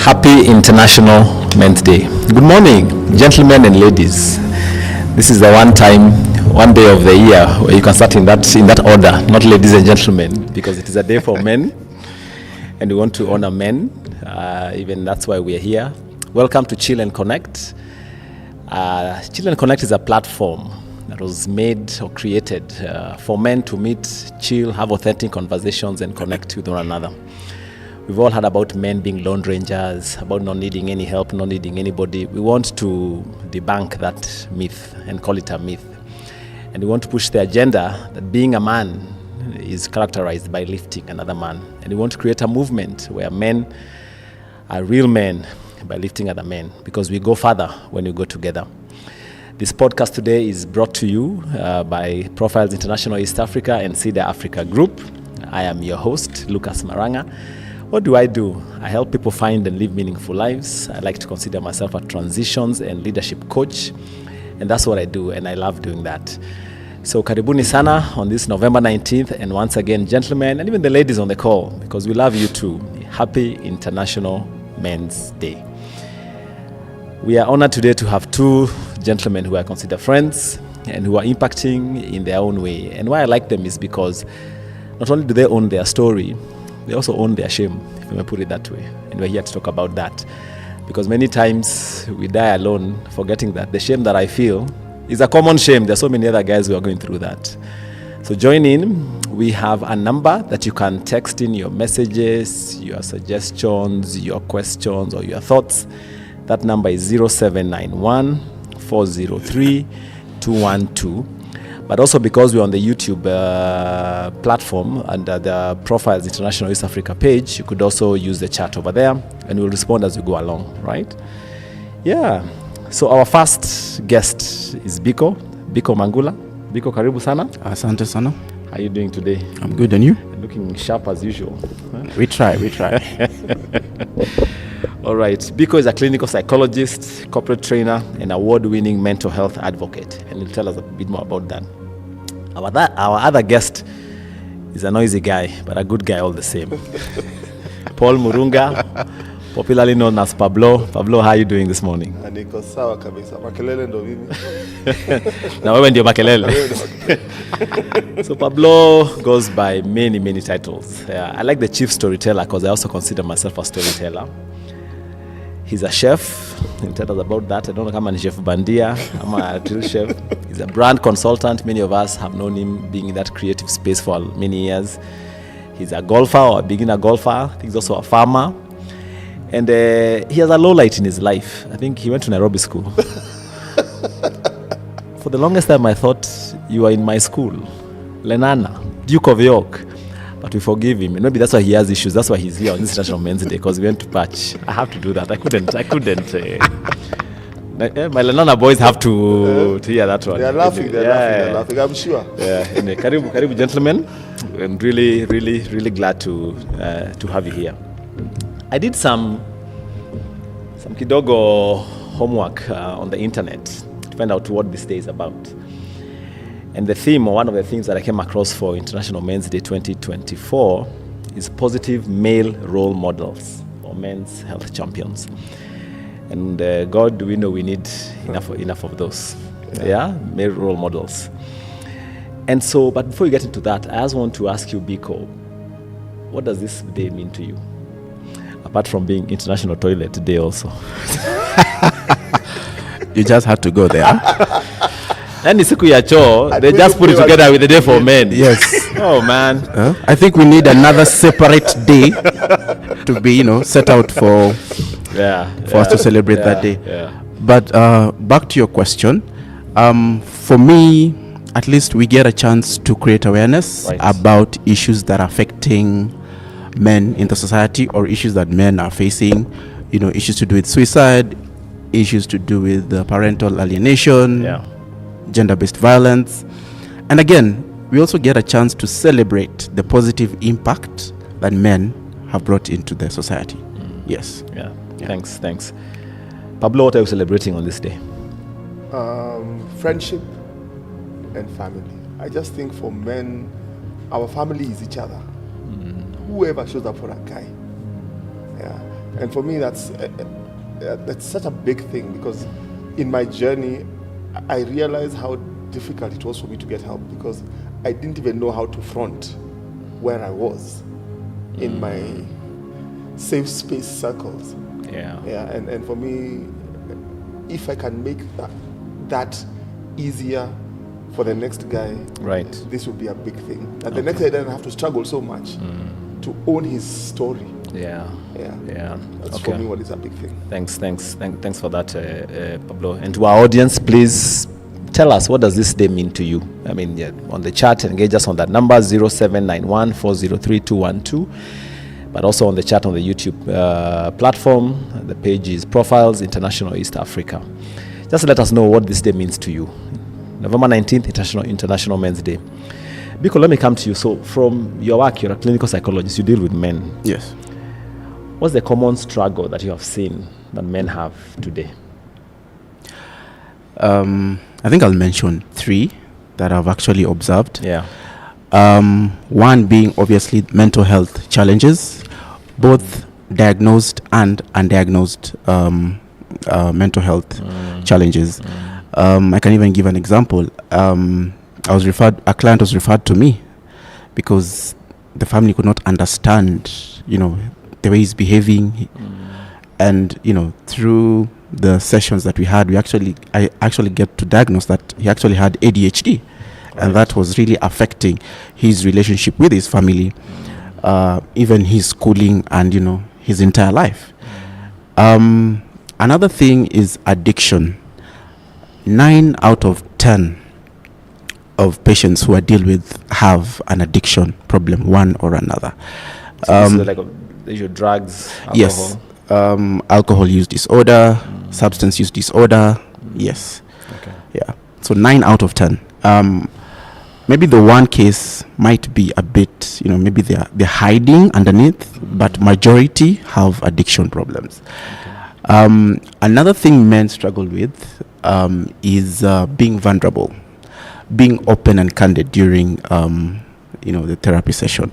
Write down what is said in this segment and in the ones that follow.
Happy International Men's Day. Good morning, gentlemen and ladies. This is the one day of the year where you can start in that order, not ladies and gentlemen, because it is a day for men, and we want to honor men. Even that's why we are here. Welcome to Chill and Connect. Chill and Connect is a platform that was made or created for men to meet, chill, have authentic conversations, and connect with one another. We've all heard about men being lone rangers, about not needing any help, not needing anybody. We want to debunk that myth and call it a myth. And we want to push the agenda that being a man is characterized by lifting another man. And we want to create a movement where men are real men by lifting other men, because we go further when we go together. This podcast today is brought to you by Profiles International East Africa and Cedar Africa Group. I am your host, Lucas Maranga. What do? I help people find and live meaningful lives. I like to consider myself a transitions and leadership coach, and that's what I do, and I love doing that. So karibuni sana on this November 19th, and once again, gentlemen, and even the ladies on the call, because we love you too. Happy International Men's Day. We are honored today to have two gentlemen who I consider friends and who are impacting in their own way. And why I like them is because not only do they own their story, they also own their shame, if I may put it that way. And we're here to talk about that. Because many times we die alone, forgetting that the shame that I feel is a common shame. There's so many other guys who are going through that. So join in. We have a number that you can text in your messages, your suggestions, your questions, or your thoughts. That number is 0791 403 212. But also, because we're on the YouTube platform under the Profiles International East Africa page, you could also use the chat over there, and we'll respond as we go along, right? Yeah. So our first guest is Biko Mangula. Biko, karibu sana. Asante sana. How are you doing today? I'm good, and you? Looking sharp as usual. We try. All right. Biko is a clinical psychologist, corporate trainer, and award-winning mental health advocate. And he'll tell us a bit more about that. Our other guest is a noisy guy, but a good guy all the same. Paul Murunga, popularly known as Pablo. Pablo, how are you doing this morning? Niko sawa kabisa. Makelele ndo mimi. Na wewe ndio makelele. So Pablo goes by many titles. I like the chief storyteller because I also consider myself a storyteller. He's a chef. He'll tell us about that. I don't know if I'm a chef bandia. I'm a real chef. He's a brand consultant. Many of us have known him being in that creative space for many years. He's a golfer or a beginner golfer. He's also a farmer. And he has a low light in his life. I think he went to Nairobi school. For the longest time, I thought you were in my school. Lenana, Duke of York. But we forgive him. Maybe that's why he has issues. That's why he's here on this International Men's Day, because we went to patch. I have to do that. I couldn't. My Lenana boys have to hear that one. They're laughing. I'm sure. Yeah. Anyway, karibu gentlemen. I'm really glad to have you here. I did some kidogo homework on the internet to find out what this day is about. And the theme, or one of the themes that I came across for International Men's Day 2024 is positive male role models or men's health champions. And God, we know we need enough of those. Yeah, male role models. And so, but before we get into that, I just want to ask you, Biko, what does this day mean to you? Apart from being International Toilet Day also. You just had to go there. And siku ya choo, they just put it together with the day for men. Yes. Oh man. I think we need another separate day to be, set out for us to celebrate that day. Yeah. But back to your question, for me, at least we get a chance to create awareness about issues that are affecting men in the society, or issues that men are facing, issues to do with suicide, issues to do with parental alienation, gender-based violence. And again, we also get a chance to celebrate the positive impact that men have brought into the society. Yes. Yeah. Thanks. Pablo, what are you celebrating on this day? Friendship and family. I just think for men, our family is each other. Whoever shows up for a guy. Yeah. And for me, that's such a big thing, because in my journey, I realized how difficult it was for me to get help, because I didn't even know how to front where I was in my safe space circles. Yeah. Yeah, and for me, if I can make that easier for the next guy, Right. this would be a big thing. And the next guy doesn't have to struggle so much to own his story. Yeah. Yeah. Yeah. That's for me what is a big thing. Thanks for that, Pablo. And to our audience, please tell us, what does this day mean to you? I mean, on the chat, engage us on that number 0791403212, but also on the chat on the YouTube platform. The page is Profiles International East Africa. Just let us know what this day means to you. November 19th, International Men's Day. Biko, let me come to you. So from your work, you're a clinical psychologist, you deal with men. Yes. What's the common struggle that you have seen that men have today? I think I'll mention 3 that I've actually observed. Yeah. One being obviously mental health challenges, both diagnosed and undiagnosed mental health challenges. I can even give an example. A client was referred to me because the family could not understand, the way he's behaving, and through the sessions that we had, I actually get to diagnose that he actually had ADHD, and that was really affecting his relationship with his family, even his schooling, and his entire life. Another thing is addiction. 9 out of 10 of patients who I deal with have an addiction problem, one or another. So this is like your drugs, alcohol? Yes. Alcohol use disorder, substance use disorder. Yes. Okay. Yeah. So 9 out of 10. Maybe the one case might be a bit, maybe they're hiding underneath, but majority have addiction problems. Okay. Another thing men struggle with is being vulnerable, being open and candid during, the therapy session.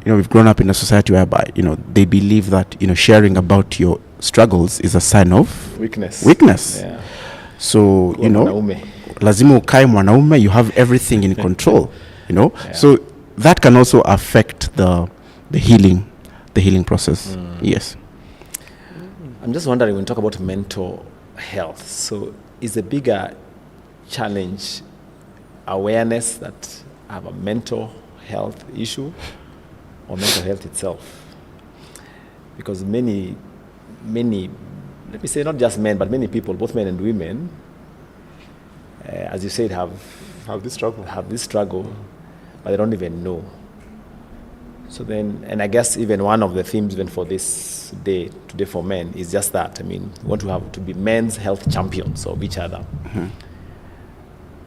We've grown up in a society whereby, they believe that, sharing about your struggles is a sign of weakness. Yeah. So, lazima ukae mwanaume, you have everything in control, Yeah. So that can also affect the healing process. Yes. I'm just wondering, when we talk about mental health, so is the bigger challenge awareness that I have a mental health issue, or mental health itself? Because many, let me say not just men, but many people, both men and women, as you said, have this struggle, but they don't even know. So then, and I guess even one of the themes even for this day today for men is just that. I mean, we want to have to be men's health champions of each other. Mm-hmm.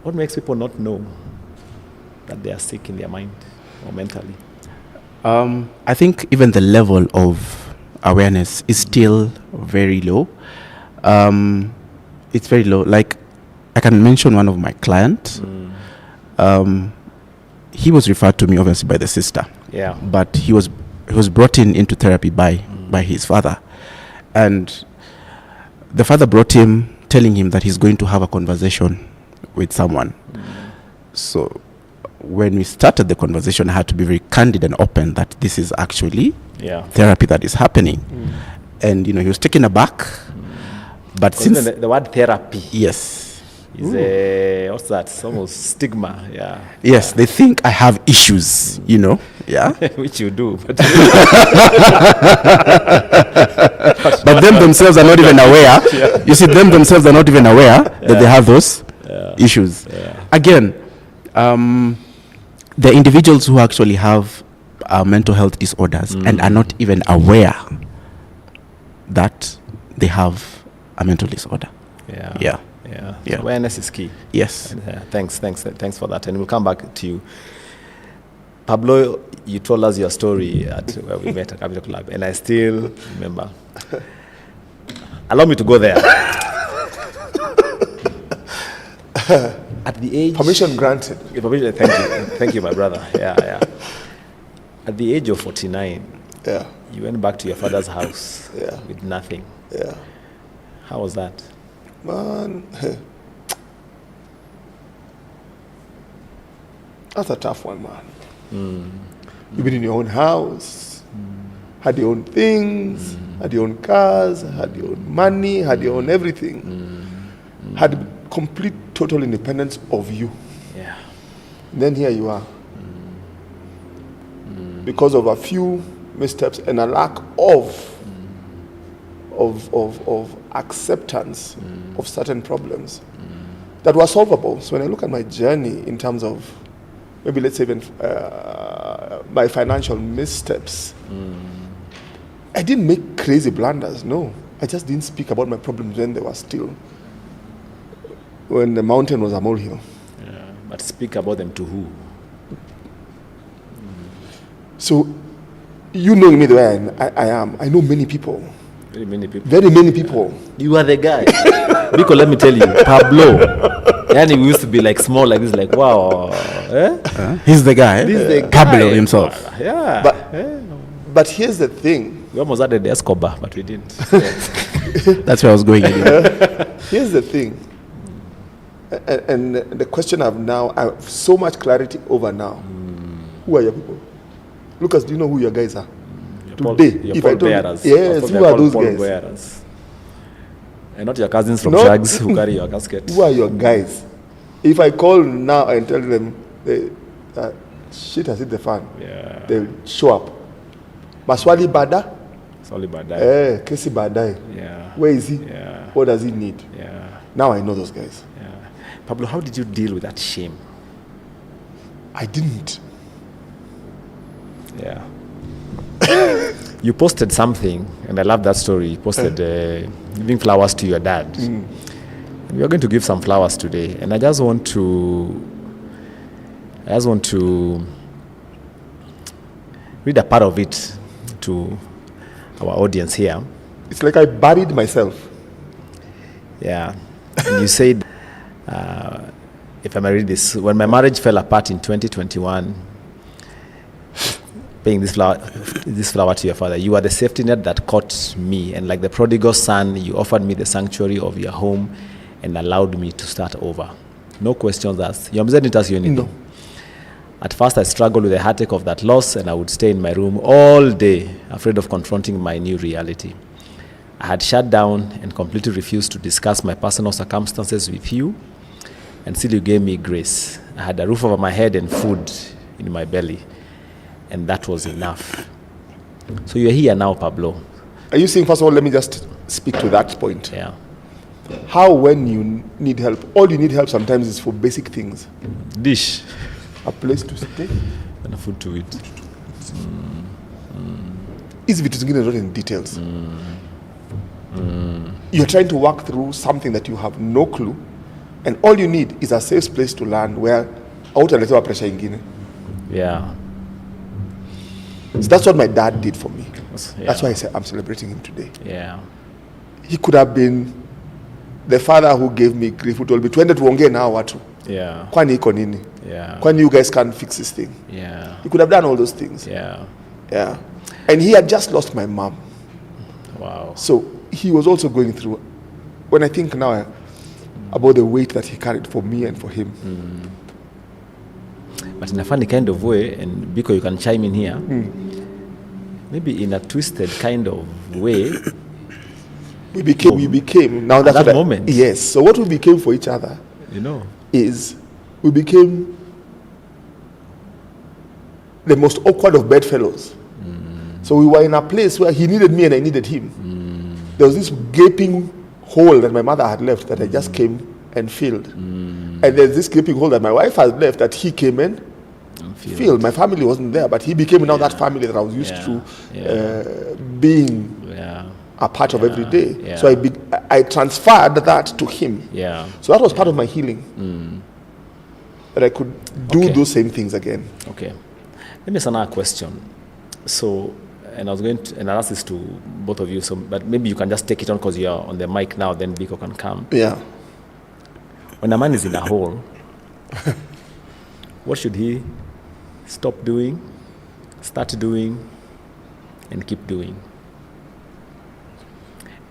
What makes people not know that they are sick in their mind or mentally? I think even the level of awareness is still very low. It's very low. Like, I can mention one of my clients. He was referred to me obviously by the sister. Yeah. But he was brought into therapy by his father, and the father brought him, telling him that he's going to have a conversation with someone. So when we started the conversation, I had to be very candid and open that this is actually therapy that is happening. And he was taken aback. But since the word therapy, yes, is what's that? It's almost stigma. Yeah. Yes, they think I have issues. Yeah. Which you do. But them themselves are not even aware. Yeah. You see, them themselves are not even aware that they have those issues. Yeah. Again, the individuals who actually have mental health disorders and are not even aware that they have a mental disorder. Yeah. So awareness is key. Yes. And, thanks for that. And we'll come back to you. Pablo, you told us your story at where we met at Capital Club, and I still remember. Allow me to go there. At the age... Permission granted. Thank you, my brother. Yeah. At the age of 49, You went back to your father's house Yeah. with nothing. Yeah. How was that? Man, that's a tough one, man. You've been in your own house, had your own things, had your own cars, had your own money, had your own everything. Had complete, total independence of you. Yeah. Then here you are. Because of a few missteps and a lack of acceptance of certain problems that were solvable. So when I look at my journey in terms of maybe let's say even my financial missteps, I didn't make crazy blunders. No, I just didn't speak about my problems when they were still, when the mountain was a molehill. Yeah. But speak about them to who? So, you knowing me the way I am, I know many people. Very many people. Very many people. You are the guy. Because let me tell you, Pablo. And he used to be like small like this, like wow. He's the guy. This is the Pablo guy. himself. Yeah. But here's the thing. We almost added the Escobar, but we didn't. That's where I was going. Anyway. Here's the thing. And the question I have so much clarity over now. Who are your people? Lucas, do you know who your guys are? Today, Your if I Paul told bearers. you, yes, who are those Paul guys? Bearers. And not your cousins from No. Shags who carry your casket. Who are your guys? If I call now and tell them shit has hit the fan, Yeah. they'll show up. Maswali Bada, Sorry about that. Kesi Badai. Yeah. Where is he? Yeah. What does he need? Yeah. Now I know those guys. Yeah. Pablo, how did you deal with that shame? I didn't. Yeah. You posted something, and I love that story. You posted giving flowers to your dad. And we are going to give some flowers today, and I just want to read a part of it to our audience here. It's like I buried myself. Yeah. And you said, if I may read this, when my marriage fell apart in 2021, paying this flower to your father, you are the safety net that caught me, and like the prodigal son, you offered me the sanctuary of your home and allowed me to start over. No questions asked. You didn't ask you anything. No. At first, I struggled with the heartache of that loss, and I would stay in my room all day, afraid of confronting my new reality. I had shut down and completely refused to discuss my personal circumstances with you, and still you gave me grace. I had a roof over my head and food in my belly, and that was enough. So you're here now, Pablo. Are you saying, first of all, let me just speak to that point. Yeah. How when you need help, all you need help sometimes is for basic things. Dish. A place to stay. And a food to eat. Hizi vitu zingine zote in details. You're trying to work through something that you have no clue, and all you need is a safe place to learn where hautaletewa pressure ingine. Yeah. So that's what my dad did for me. Yeah. That's why I say I'm celebrating him today. Yeah. He could have been the father who gave me grief, who told me, twende tuongee na hao watu. Yeah. Kwani iko nini? Yeah. Kwani you guys can't fix this thing? Yeah. He could have done all those things. Yeah. Yeah. And he had just lost my mom. Wow. So he was also going through, when I think now about the weight that he carried for me and for him. But in a funny kind of way, and Biko, you can chime in here, maybe in a twisted kind of way, We became now that's that what moment. Yes. So what we became for each other you know. is we became the most awkward of bedfellows. So we were in a place where he needed me and I needed him. There was this gaping hole that my mother had left that I just came and filled. And there's this gaping hole that my wife had left that he came in filled. My family wasn't there, but he became now that family that I was used to being a part of every day. Yeah. So I transferred that to him. Yeah. So that was part of my healing. That I could do those same things again. Okay. Let me ask another question. So, and I was going to, and I'll ask this to both of you, so, but maybe you can just take it on because you're on the mic now, then Biko can come. Yeah. When a man is in a hole, what should he stop doing, start doing, and keep doing.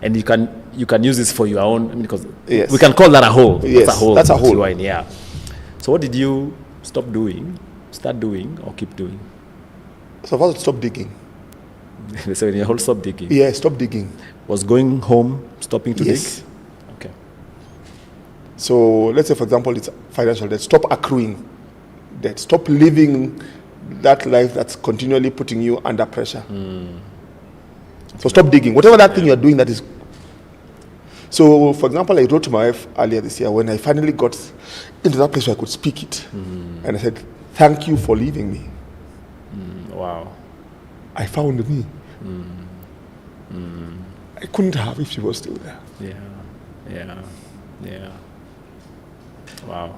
And you can use this for your own, I mean, because Yes. we can call that a hole. Yes, that's a hole. you are in, yeah. So what did you stop doing, start doing, or keep doing? So first, stop digging. So in your whole stop digging. Yeah, stop digging. Was going home stopping to Yes. dig? Okay. So let's say, for example, it's financial debt. Stop accruing debt. Stop living that life that's continually putting you under pressure. So stop digging. Whatever that thing you're doing that is. So, for example, I wrote to my wife earlier this year when I finally got into that place where I could speak it. And I said, thank you for leaving me. Wow. I found me. I couldn't have if she was still there. Yeah. Wow.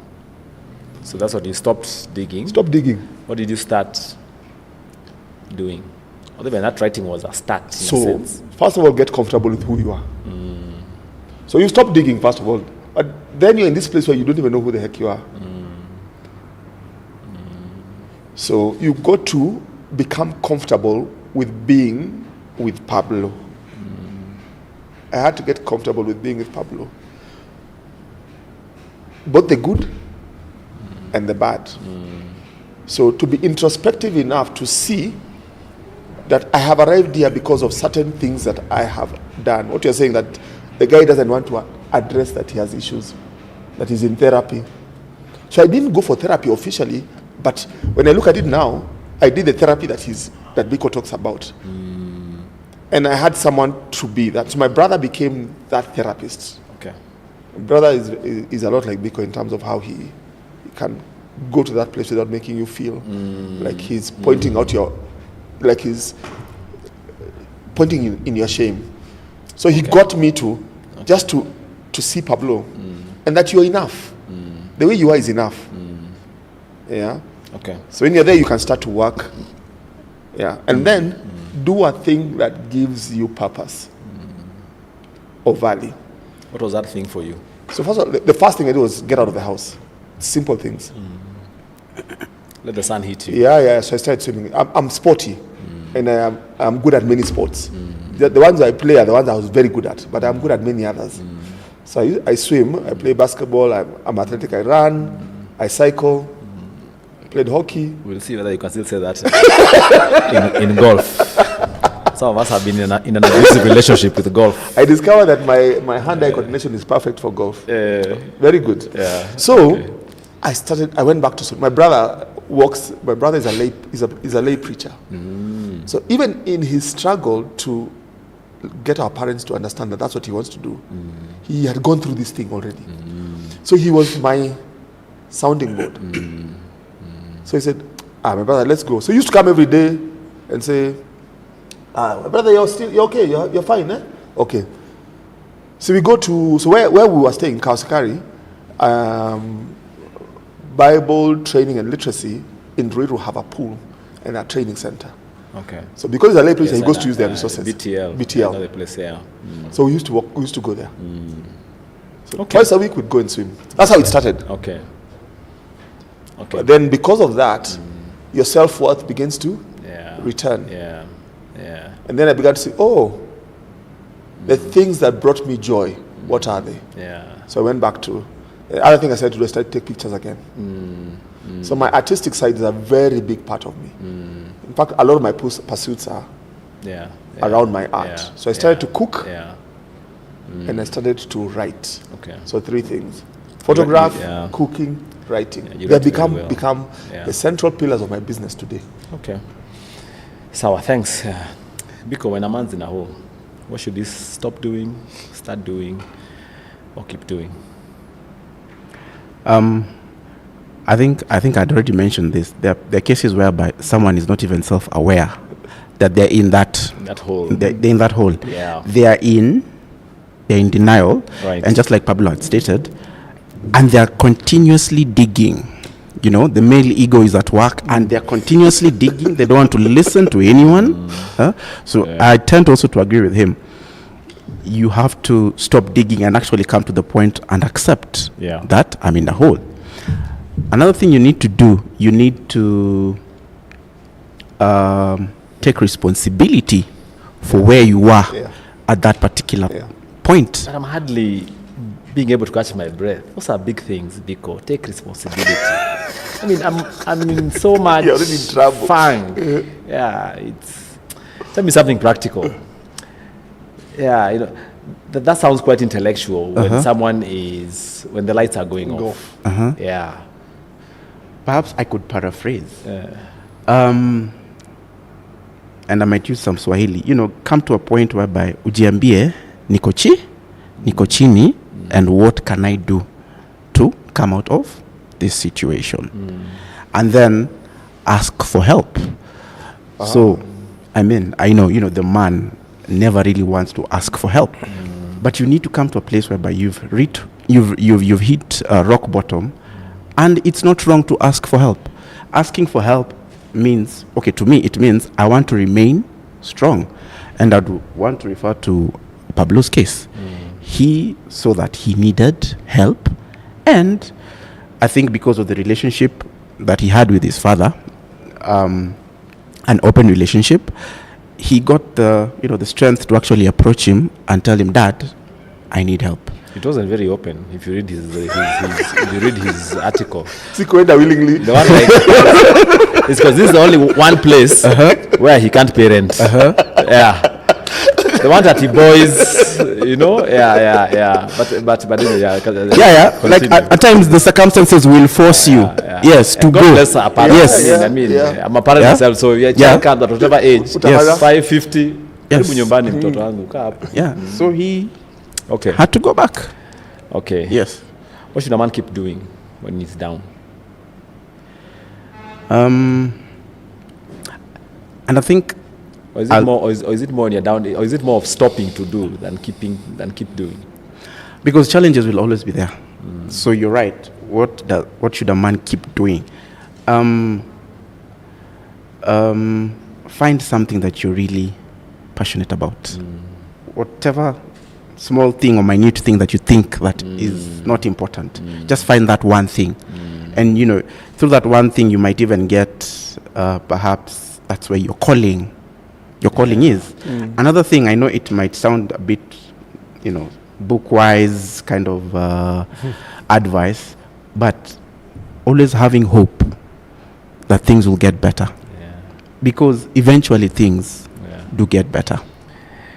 So that's what you stopped digging. Stop digging. What did you start doing? Other than that, writing was a start. In a So, sense. first of all, get comfortable with who you are. So you stop digging, first of all. But then you're in this place where you don't even know who the heck you are. So you got to become comfortable with being with Pablo. I had to get comfortable with being with Pablo. Both the good and the bad. So to be introspective enough to see that I have arrived here because of certain things that I have done. What you're saying, that the guy doesn't want to address that he has issues, that he's in therapy. So I didn't go for therapy officially, but when I look at it now, I did the therapy that Biko talks about. And I had someone to be that. So my brother became that therapist. Okay. My brother is a lot like Biko in terms of how he can go to that place without making you feel like he's pointing out like he's pointing in your shame. So he got me to just to see Pablo and that you're enough. The way you are is enough. Yeah. Okay. So when you're there, you can start to work. Yeah. And then do a thing that gives you purpose or value. What was that thing for you? So first of all, the first thing I did was get out of the house. Simple things. Let the sun hit you. Yeah. So I started swimming. I'm sporty, and I'm good at many sports. The ones I play are the ones I was very good at, but I'm good at many others. So I swim, I play basketball, I'm athletic, I run, I cycle, played hockey. We'll see whether you can still say that in golf. Some of us have been in an abusive relationship with golf. I discovered that my hand-eye coordination is perfect for golf. Very good. Yeah. So I went back to swim. My brother is a lay preacher. So even in his struggle to get our parents to understand that that's what he wants to do, he had gone through this thing already. So he was my sounding board. So he said, my brother, let's go. So he used to come every day and say, my brother, you're okay, you're fine, eh? Okay. So we go to, where we were staying, Kausikari, Bible training and literacy in Ruiru have a pool and a training center. Okay. So because he's a lay preacher, he goes to use their resources. BTL. Another place, yeah. So we used to go there. So twice a week we'd go and swim. That's how it started. Okay. But then because of that, your self-worth begins to return. Yeah. And then I began to say, the things that brought me joy, what are they? Yeah. So I went back to, the other thing I started to do is start to take pictures again. So my artistic side is a very big part of me. In fact, a lot of my pursuits are around my art. So I started to cook and I started to write. Okay. So 3 things: photograph, cooking, writing. They become the central pillars of my business today. Okay. Sawa, thanks. Biko, when a man's in a hole, what should he stop doing, start doing, or keep doing? I think I'd already mentioned this. There are cases whereby someone is not even self-aware that they're in that hole. They're in that hole. Yeah. They're in denial. Right. And just like Pablo had stated, and they're continuously digging. You know, the male ego is at work and they're continuously digging. They don't want to listen to anyone. I tend also to agree with him. You have to stop digging and actually come to the point and accept that I'm in a hole. Another thing you need to do, you need to take responsibility for where you are at that particular point. And I'm hardly being able to catch my breath. Those are big things, Biko. Take responsibility. I mean, I'm in so much You're already in trouble. funk. Tell me something practical. Yeah, you know, that sounds quite intellectual when when the lights are going off. Yeah. Perhaps I could paraphrase. And I might use some Swahili. You know, come to a point whereby ujiambie niko chini, and what can I do to come out of this situation? And then ask for help. So, I mean, I know, you know, the man never really wants to ask for help, but you need to come to a place whereby you've hit rock bottom, and it's not wrong to ask for help. Asking for help means, okay, to me it means I want to remain strong, and I'd want to refer to Pablo's case. He saw that he needed help, and I think because of the relationship that he had with his father, an open relationship, he got the strength to actually approach him and tell him, Dad, I need help. It wasn't very open. If you read his article, Sikuenda willingly. the one like it's because this is the only one place where he can't pay rent. Yeah, the one that he boys, you know. Yeah. But anyway, Like at times the circumstances will force you, yes, to God go. bless a parent. Yes. I mean, I'm a parent myself, so child card at whatever age, Yes. 550. Yes. Karibu nyumbani mtoto wangu kaa hapo. Yeah. So he Okay. had to go back. Okay. Yes. What should a man keep doing when he's down? And I think, Or is it more? Or is it more when you're down? Or is it more of stopping to do than keep doing? because challenges will always be there. So you're right. What should a man keep doing? Find something that you're really passionate about. Whatever small thing or minute thing that you think that is not important, just find that one thing. And you know, through that one thing you might even get perhaps that's where your calling is. Another thing, I know it might sound a bit, you know, book-wise kind of advice, but always having hope that things will get better, because eventually things do get better.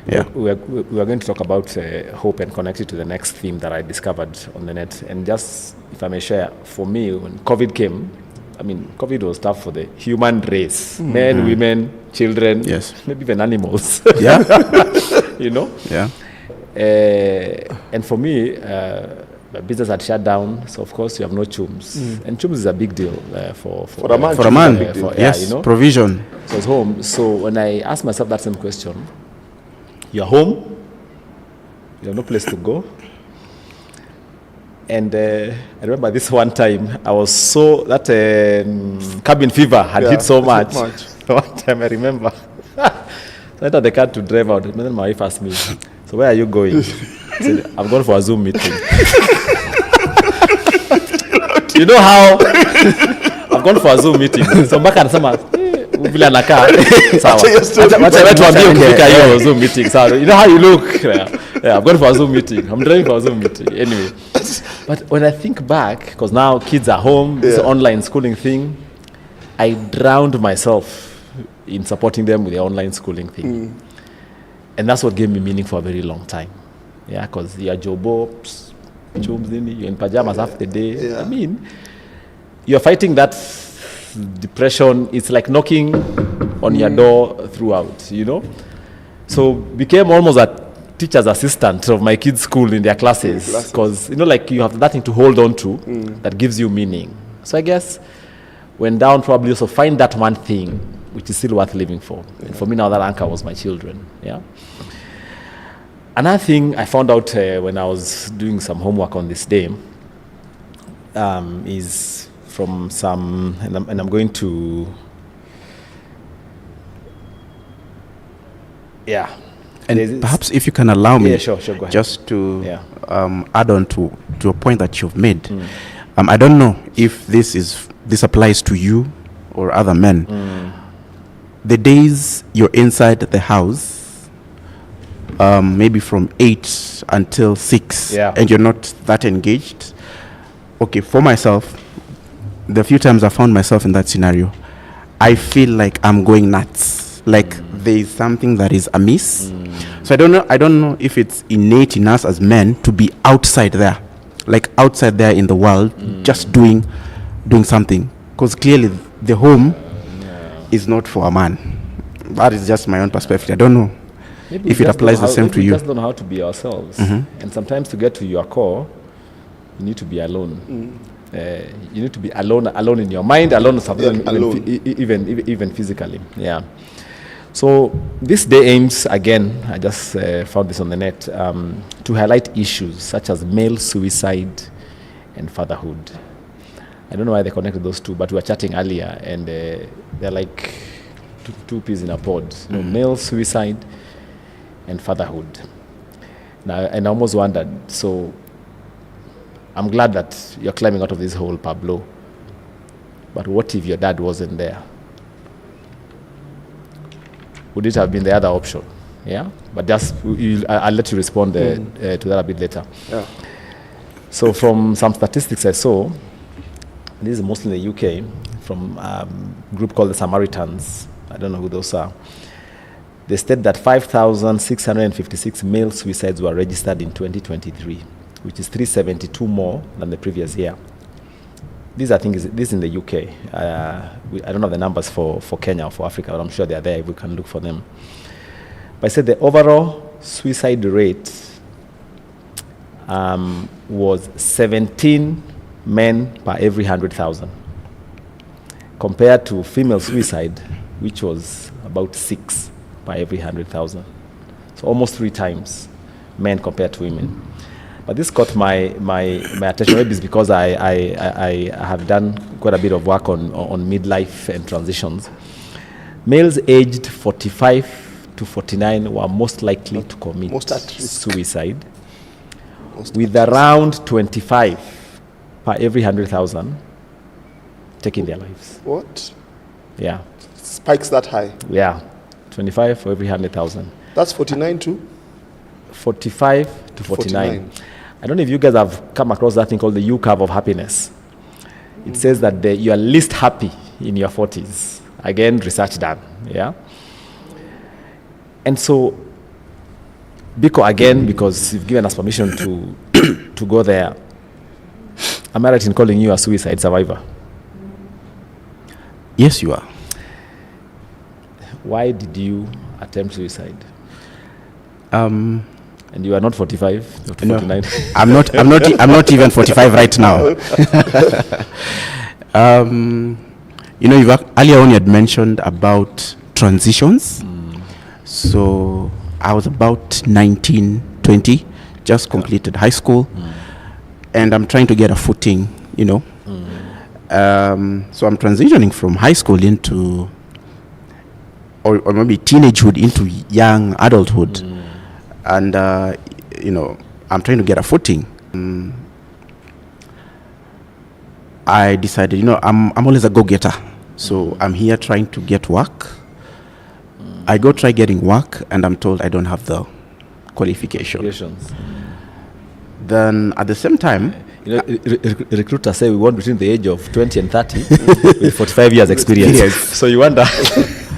Yeah. We are going to talk about hope and connect it to the next theme that I discovered on the net. And just, if I may share, for me, when COVID came, I mean, COVID was tough for the human race. Men, women, children, maybe even animals. Yeah. You know? Yeah. And for me, my business had shut down, so of course you have no chums. And chums is a big deal for a man. For a man, yes, you know? provision. So I was home. So when I asked myself that same question, you're home, you have no place to go. And I remember this one time, I was so, that cabin fever had hit so much. One time I remember, so I entered the car to drive out, and then my wife asked me, so where are you going? I said, I'm going for a Zoom meeting. You know how I've gone for a Zoom meeting. So back at summer, vile anakaa sawa, wacha wetu ambie ukifika hiyo Zoom meeting sawa, you know how you look. I'm going for a Zoom meeting, I'm driving for a Zoom meeting anyway. But when I think back, because now kids are home, this online schooling thing, I drowned myself in supporting them with the online schooling thing. And that's what gave me meaning for a very long time. Yeah, because you're jobo, chums, you're in pajamas half the day. I mean, you're fighting that depression. It's like knocking on your door throughout, you know. So became almost a teacher's assistant of my kids' school in their classes, because you know, like you have nothing to hold on to that gives you meaning. So I guess when down, probably also find that one thing which is still worth living for. And for me now, that anchor was my children. Yeah. Another thing I found out when I was doing some homework on this day is from some, and I'm going to, And perhaps if you can allow me, sure, go ahead. Just to add on to a point that you've made. I don't know if this applies to you or other men. the days you're inside the house, maybe from 8 until 6, Yeah. and you're not that engaged. Okay, for myself, the few times I found myself in that scenario, I feel like I'm going nuts. Like there is something that is amiss. So I don't know if it's innate in us as men to be outside there, like outside there in the world, just doing something. Because clearly the home is not for a man. That is just my own perspective. I don't know Maybe if we it just applies don't know the how- same maybe to we you. just don't know how to be ourselves. And sometimes to get to your core, you need to be alone. You need to be alone in your mind, alone sometimes Yeah, alone. even physically. Yeah. So this day aims, again, I just found this on the net, to highlight issues such as male suicide and fatherhood. I don't know why they connected those two, but we were chatting earlier, and they're like two peas in a pod. You know, male suicide and fatherhood. Now, and I almost wondered, so I'm glad that you're climbing out of this hole, Pablo. But what if your dad wasn't there? Would it have been the other option? Yeah? But just, I'll let you respond to that a bit later. Yeah. So from some statistics I saw, this is mostly in the UK, from a group called the Samaritans. I don't know who those are. They state that 5,656 male suicides were registered in 2023, which is 372 more than the previous year. These, I think, this is in the UK. I don't know the numbers for Kenya or for Africa, but I'm sure they are there if we can look for them. But I said the overall suicide rate was 17 men per every 100,000, compared to female suicide, which was about 6 per every 100,000. So almost 3 times men compared to women. But this caught my attention. Maybe it's because I have done quite a bit of work on midlife and transitions. Males aged 45 to 49 were most likely to commit Most at risk. suicide, with around 25 per every 100,000 taking their lives. What? Yeah, Spikes that high. yeah, 25 for every 100,000. That's 49 too? 45 to 49. 49. I don't know if you guys have come across that thing called the U curve of happiness. It says that you are least happy in your 40s. Again, research done. Yeah. And so, Biko, again, because you've given us permission to go there, am I right in calling you a suicide survivor? Yes, you are. Why did you attempt suicide? And you are not 45 or 49? No, I'm not even 45 right now. You know, earlier on you had mentioned about transitions. So I was about 19, 20, just completed high school, and I'm trying to get a footing, you know. So I'm transitioning from high school into, or maybe teenagehood into young adulthood. And, you know, I'm trying to get a footing. I decided, you know, I'm always a go-getter. So I'm here trying to get work. I go try getting work, and I'm told I don't have the qualification. Qualifications. Then at the same time, You know, recruiters say we want between the age of 20 and 30 with 45 years experience. Yes. So you wonder.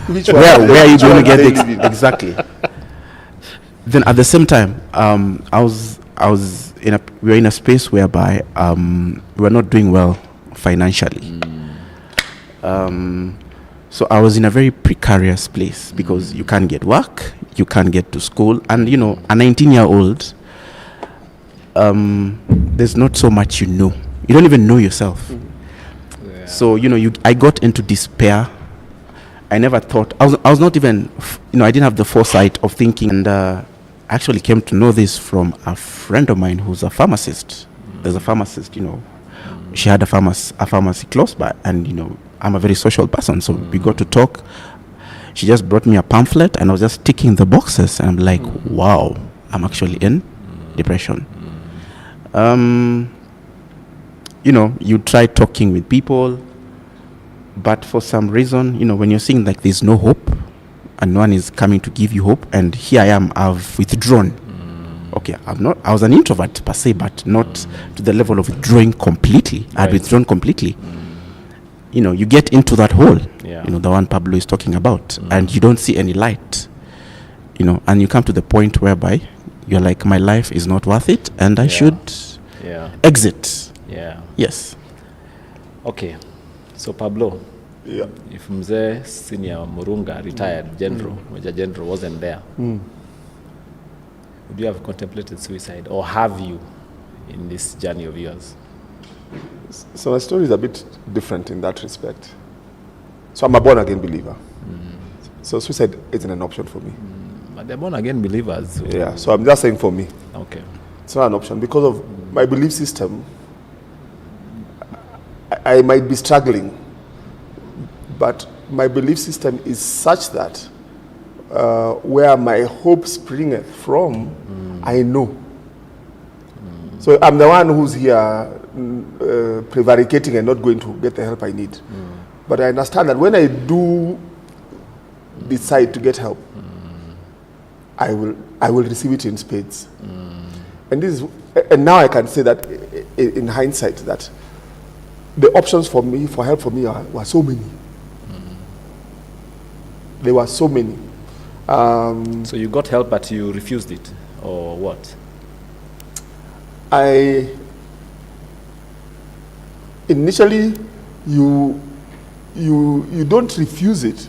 Which where are you going to get Which the one? exactly? Then at the same time, I was we were in a space whereby we were not doing well financially. So I was in a very precarious place because you can't get work, you can't get to school, and you know, a 19-year-old, there's not so much you know. You don't even know yourself. Yeah. So you know, I got into despair. I never thought I was not even, you know, I didn't have the foresight of thinking, and I actually came to know this from a friend of mine who's a pharmacist. There's a pharmacist, you know. She had a pharmacy close by, and you know, I'm a very social person, so we got to talk. She just brought me a pamphlet, and I was just ticking the boxes, and I'm like, wow, I'm actually in depression. You know, you try talking with people, but for some reason, you know, when you're seeing like there's no hope, and no one is coming to give you hope, and here I am, I've withdrawn. Okay, I was an introvert per se, but not to the level of withdrawing completely. I had withdrawn completely. You know, you get into that hole, you know, the one Pablo is talking about, and you don't see any light, you know, and you come to the point whereby you're like, my life is not worth it, and I should exit. Yes. Okay. So Pablo, if Mzee Senior Murunga, retired general, Major General, wasn't there, would you have contemplated suicide, or have you, in this journey of yours? So my story is a bit different in that respect. So I'm a born-again believer. So suicide isn't an option for me. But they're born-again believers. So. Yeah, so I'm just saying for me. Okay. It's not an option. Because of my belief system, I might be struggling, but my belief system is such that where my hope springeth from, I know. So I'm the one who's here prevaricating and not going to get the help I need. But I understand that when I do decide to get help, I will receive it in spades. And now I can say that in hindsight that the options for me, for help for me, were so many. There were so many. So you got help, but you refused it, or what? Initially, you don't refuse it,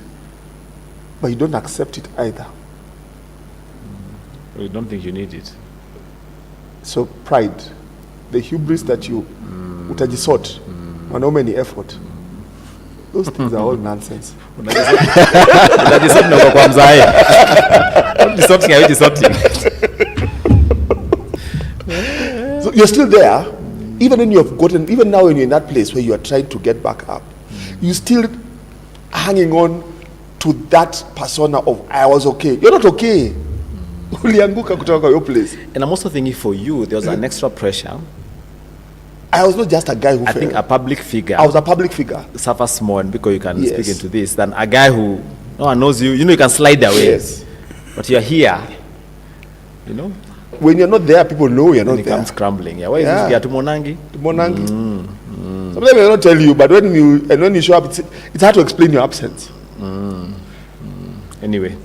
but you don't accept it either. You don't think you need it. So pride, the hubris that you utajisort, wanaume ni effort. Those things are all nonsense. Unajisort na kwa mzae. Disorting au disorting. So you're still there, even when you have gotten, even now when you're in that place where you are trying to get back up, you still hanging on to that persona of I was okay. You're not okay. Ulianguka kutoka your place. And I'm also thinking for you, there was an extra pressure. I was not just a guy who I think a public figure. I was a public figure. Suffers more, and because you can speak into this, than a guy who no one knows you. You know, you can slide away. Yes. But you're here. You know. When you're not there, people know you're not there. It comes crumbling. Yeah. Why is this guy to Monangi? To Monangi. Sometimes they don't tell you, but when you show up, it's hard to explain your absence. Anyway.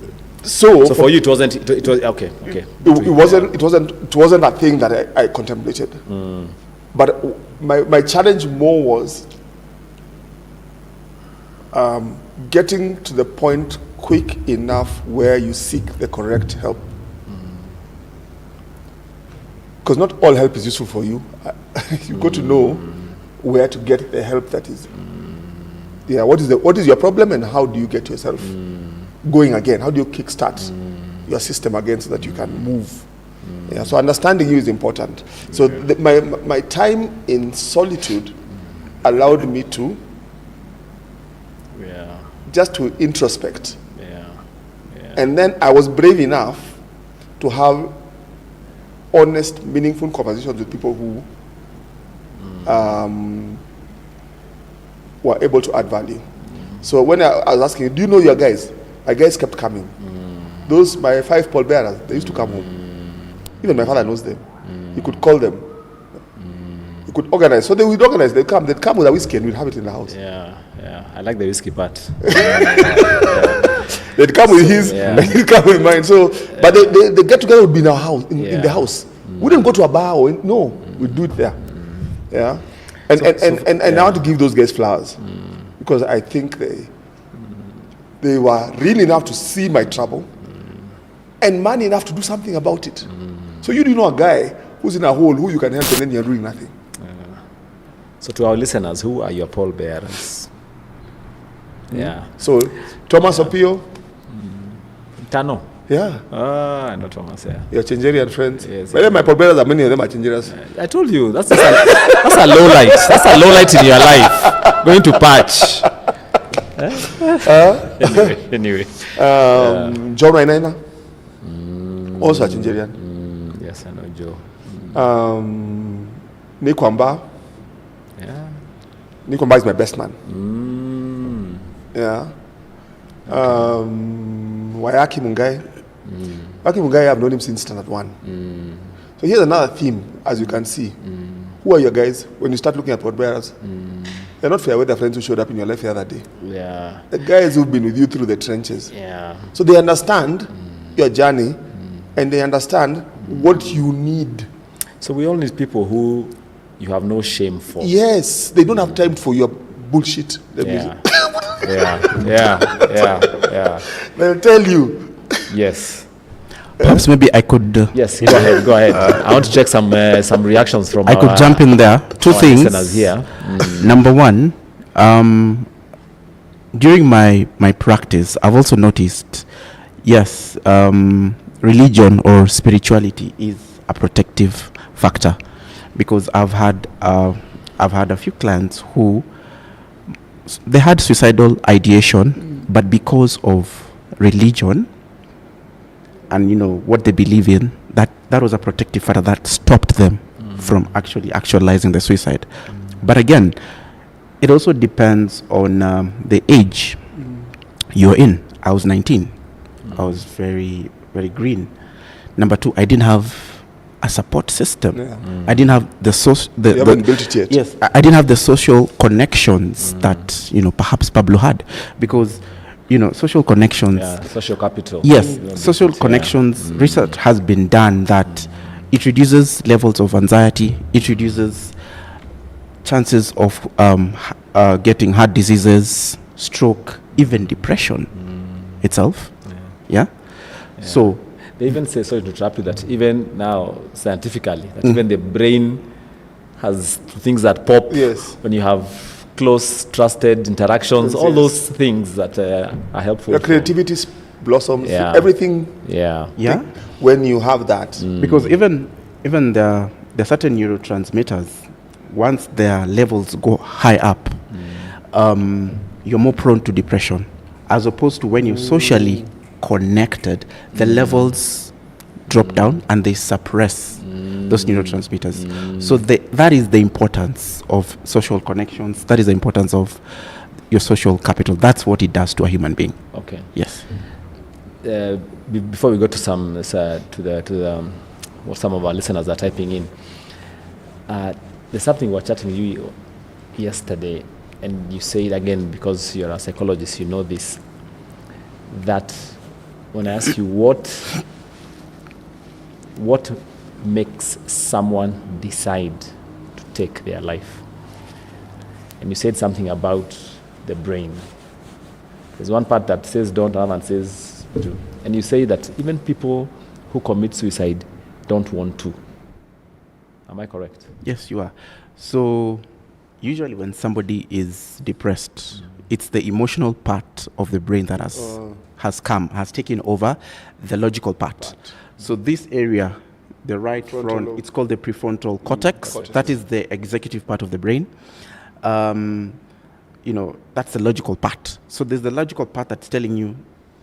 So for you, it wasn't. It was okay. Okay. It wasn't a thing that I contemplated. But my challenge more was getting to the point quick enough where you seek the correct help. Because not all help is useful for you. You've got to know where to get the help that is. Yeah, what is your problem, and how do you get yourself going again? How do you kickstart your system again so that you can move? Yeah, so understanding you is important. So my time in solitude allowed me to just to introspect. And then I was brave enough to have honest, meaningful conversations with people who were able to add value. So when I was asking, do you know your guys? My guys kept coming. Those, my 5 pallbearers, they used to come home. Even my father knows them. He could call them. He could organize. So they would organize. They'd come with a whiskey and we'd have it in the house. Yeah. I like the whiskey part. They'd come with his, and he'd come with mine. So, but they get together would be in our house, in the house. We didn't go to a bar or no, we'd do it there. Yeah. And I want to give those guys flowers because I think they were real enough to see my trouble and man enough to do something about it. So you do know a guy who's in a hole who you can help and then you're doing nothing. So to our listeners, who are your pallbearers? Yeah. So Thomas Opio. Tano. Yeah. I know Thomas. Yeah. Your Chinjerian friends. Yes. But then my pallbearers, many of them are Chinjerians. I told you that's a low light. That's a low light in your life. Going to patch. Anyway. John Wainaina. Also a Chinjerian. Yes, I know Joe. Nikwamba. Yeah. Nikwamba is my best man. Yeah. Wayaki Mungai. Wayaki Mungai, I've known him since standard 1. So here's another theme, as you can see. Who are your guys when you start looking at word bearers? They're not fair weather friends who showed up in your life the other day. Yeah. The guys who've been with you through the trenches. Yeah. So they understand your journey and they understand what you need. So we all need people who you have no shame for. Yes, they don't have time for your bullshit. Yeah. Yeah. They'll tell you. Yes. Perhaps maybe I could. Yes, go ahead. I want to check some reactions from I could jump in there. Two our things. listeners here. Number one, during my practice, I've also noticed, yes, religion or spirituality is a protective factor, because I've had a few clients who they had suicidal ideation, but because of religion and what they believe in, that was a protective factor that stopped them from actually actualizing the suicide. But again, it also depends on the age you're in. I was 19. I was very, very green. Number two, I didn't have a support system. I didn't have the You haven't built it yet. Yes, I didn't have the social connections that perhaps Pablo had, because social connections. Yeah, social capital. Yes, social connections. Research has been done that it reduces levels of anxiety. It reduces chances of getting heart diseases, stroke, even depression itself. Yeah. So they even say, sorry to interrupt you, that even now scientifically, that even the brain has things that pop when you have close, trusted interactions, all those things that are helpful. Your creativity blossoms. Yeah. Everything. yeah. When you have that. Because even there are certain neurotransmitters, once their levels go high up, you're more prone to depression, as opposed to when you're socially connected, the levels drop down and they suppress those neurotransmitters. So that is the importance of social connections. That is the importance of your social capital. That's what it does to a human being. Okay. Yes. Before we go to some what some of our listeners are typing in, there's something we were chatting with you yesterday, and you say it again because you're a psychologist, you know this, that when I ask you what makes someone decide to take their life, and you said something about the brain. There's one part that says don't, another one says do. And you say that even people who commit suicide don't want to. Am I correct? Yes, you are. So usually when somebody is depressed, it's the emotional part of the brain that has taken over the logical part. So this area, the right front, it's called the prefrontal cortex. That is the executive part of the brain. That's the logical part. So there's the logical part that's telling you,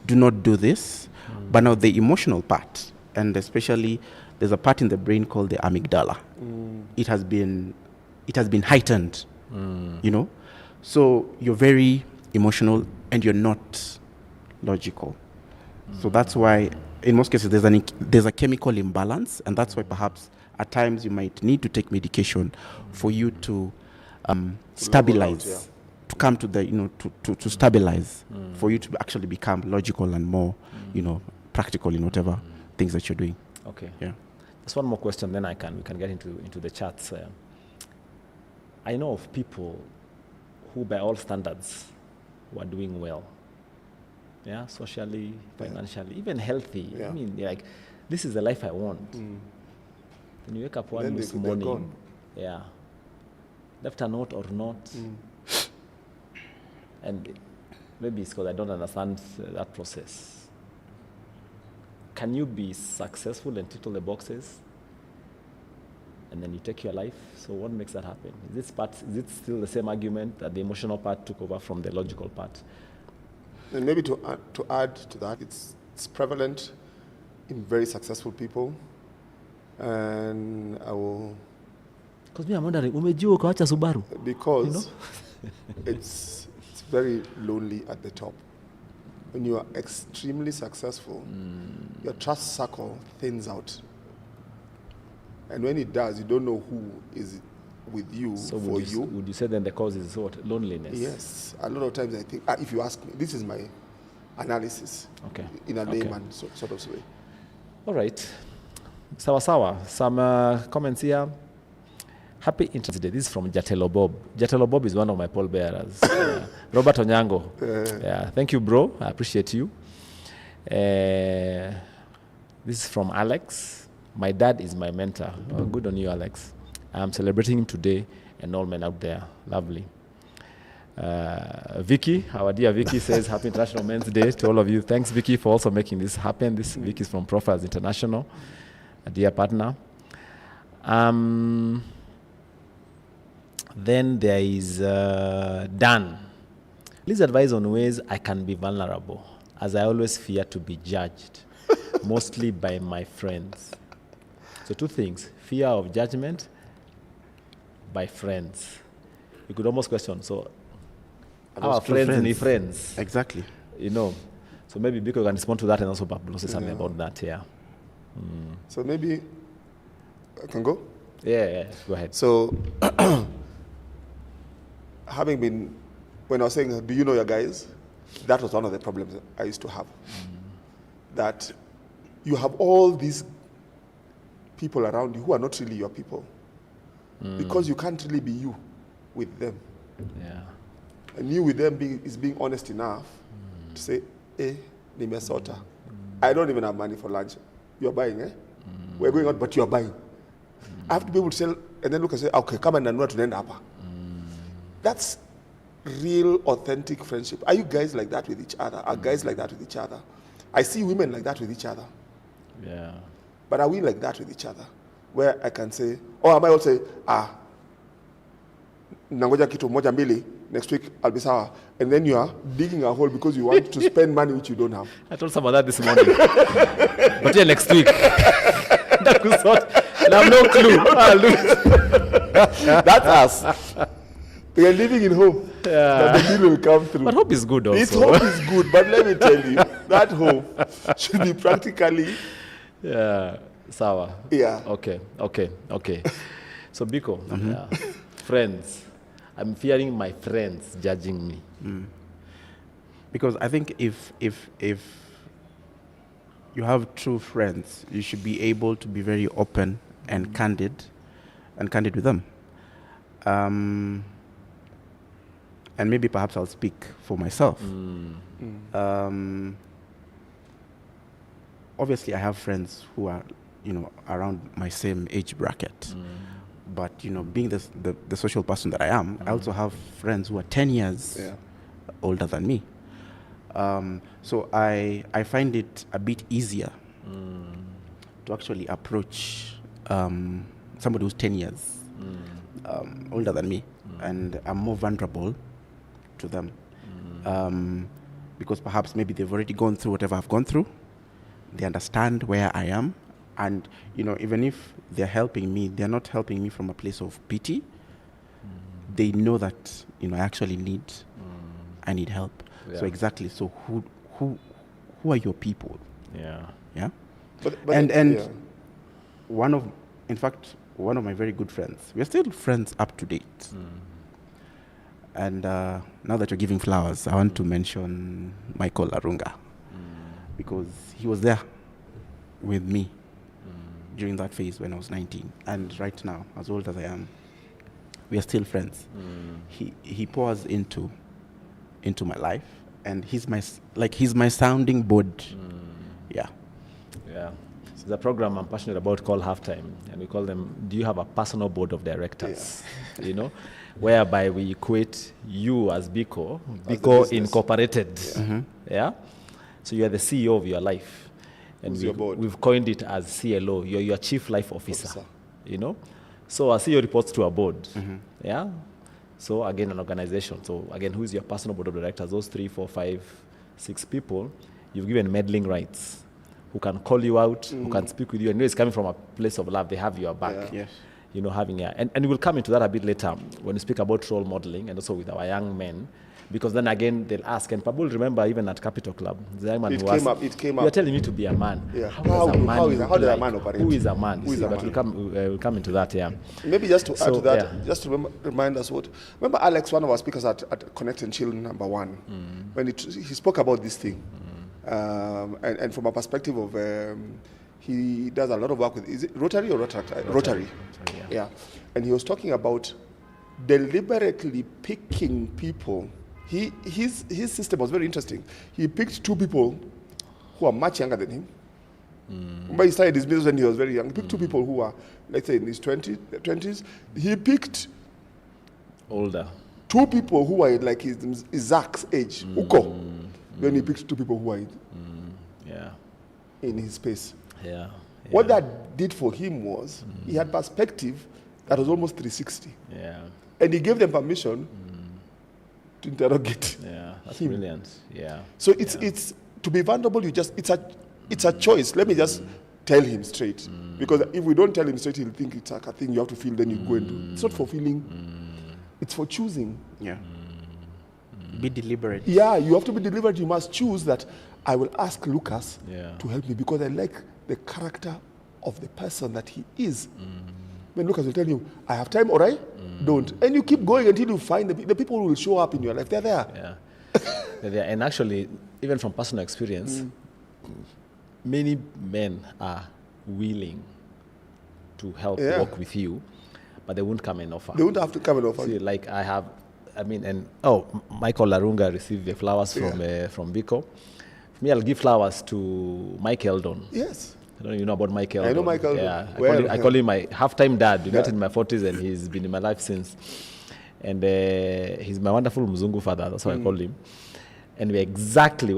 do not do this. But now the emotional part, and especially there's a part in the brain called the amygdala. It has been heightened, So you're very emotional and you're not logical. So that's why in most cases there's a chemical imbalance, and that's why perhaps at times you might need to take medication for you to stabilize, to come to the to stabilize, for you to actually become logical and more practical in whatever things that you're doing. Okay. Yeah. Just one more question, then we can get into the chats. I know of people who, by all standards, were doing well. Yeah, socially, financially, even healthy. Yeah. I mean, like, this is the life I want. When you wake up one this morning, left a note or not, and maybe it's because I don't understand that process. Can you be successful and tick all the boxes, and then you take your life? So what makes that happen? Is it still the same argument that the emotional part took over from the logical part? And maybe to add to that, it's prevalent in very successful people, and I will. Because me, I'm wondering, umejua ukaacha Subaru? Because it's very lonely at the top. when you are extremely successful, your trust circle thins out. And when it does, you don't know who is with you So for you. would you say then the cause is what? Loneliness? Yes. A lot of times I think, if you ask me, this is my analysis. Okay. In a Okay. layman sort of way. All right. Sawa. Some comments here. Happy Interest Day. This is from Jatelo Bob. Jatelo Bob is one of my pallbearers. Robert Onyango. Yeah. Thank you, bro. I appreciate you. This is from Alex. My dad is my mentor. Oh, good on you, Alex. I'm celebrating him today and all men out there. Lovely. Vicky, our dear Vicky says Happy International Men's Day to all of you. Thanks, Vicky, for also making this happen. This Vicky is from Profiles International, a dear partner. Then there is Dan. Please advise on ways I can be vulnerable, as I always fear to be judged, mostly by my friends. So two things, fear of judgment by friends. You could almost question, so our friends and friends. Exactly. You know, so maybe Biko can respond to that and also Pablo say something about that, yeah. So maybe I can go? Yeah, go ahead. So, having been, when I was saying, do you know your guys? That was one of the problems I used to have. That you have all these people around you who are not really your people. Because you can't really be you with them. Yeah. And you with them being honest enough to say, nimesota. I don't even have money for lunch. You're buying, eh? We're going out, but you're buying. I have to be able to sell and then look and say, okay, come and nanua tunaenda hapa. That's real, authentic friendship. Are you guys like that with each other? Are guys like that with each other? I see women like that with each other. Yeah. But are we like that with each other? Where I can say, or I might also say, nangoja kitu moja mbili, next week I'll be sawa. And then you are digging a hole because you want to spend money which you don't have. I told someone that this morning. But yeah, next week. That was what? I have no clue. That's us. We are living in hope that the deal will come through. But hope is good also. It's hope is good, but let me tell you, that hope should be practically. Yeah. Sawa. Yeah. Okay. So Biko, friends. I'm fearing my friends judging me. Because I think if you have true friends, you should be able to be very open and candid with them. And maybe perhaps I'll speak for myself. Obviously, I have friends who are, around my same age bracket. But, being the social person that I am, I also have friends who are 10 years older than me. So I find it a bit easier to actually approach somebody who's 10 years older than me. And I'm more vulnerable to them. Because perhaps maybe they've already gone through whatever I've gone through. They understand where I am. And, even if they're helping me, they're not helping me from a place of pity. They know that, I actually need help. Yeah. So exactly. So who are your people? Yeah. Yeah. But one of my very good friends, we're still friends up to date. And now that you're giving flowers, I want to mention Michael Arunga, because he was there with me during that phase when I was 19. And right now, as old as I am, we are still friends. He pours into my life, and he's my sounding board. Yeah. So the program I'm passionate about called Halftime, and we call them, do you have a personal board of directors? Whereby we equate you as Biko Incorporated. Yeah. So you are the CEO of your life. And we've coined it as CLO. You're your chief life officer. So a CEO reports to a board. Yeah. So again, an organization. So again, who's your personal board of directors? Those 3, 4, 5, 6 people, you've given meddling rights, who can call you out, who can speak with you. And it's coming from a place of love. They have your back. Yes. And we'll come into that a bit later when we speak about role modeling, and also with our young men. Because then again, they'll ask, and Pabul, remember, even at Capital Club, the young man It who came asked, up, it came you're up. telling me to be a man. Yeah. How does a man how look does a like? man operate? Who is a man? Who is See, a but man? we'll come into that, yeah. Maybe just to add So, to that, yeah. just to remind us what. Remember Alex, one of our speakers at Connect and Chill #1, when he spoke about this thing, and from a perspective of he does a lot of work with, is it Rotary or Rotary? Yeah. And he was talking about deliberately picking people. His system was very interesting. He picked 2 people who are much younger than him. Remember, he started his business when he was very young. He picked 2 people who are, let's say, in his 20s. He picked Older. 2 people who are like his Zach's age, Uko. Then he picked 2 people who are Yeah. in his space. Yeah. What that did for him was he had perspective that was almost 360. Yeah. And he gave them permission to interrogate. Yeah. That's him. brilliant. Yeah. So it's to be vulnerable. It's a choice. Let me just tell him straight, because if we don't tell him straight, he'll think it's like a thing you have to feel. Then you go and do. It's not for feeling. It's for choosing. Yeah. Be deliberate. Yeah, you have to be deliberate. You must choose that. I will ask Lucas to help me because I like the character of the person that he is. When Lucas will tell you, I have time, all right? Don't. And you keep going until you find the people who will show up in your life. They're there. Yeah. They're there. And actually, even from personal experience, many men are willing to help work with you, but they won't come and offer. They won't have to come and offer. See, like Michael Larunga received the flowers from Biko. Me, I'll give flowers to Mike Eldon. Yes. I don't know if you know about Mike Eldon. I know Mike Eldon. Yeah, I call him my half-time dad. We met in my 40s and he's been in my life since. And he's my wonderful Mzungu father. That's what I call him. And we're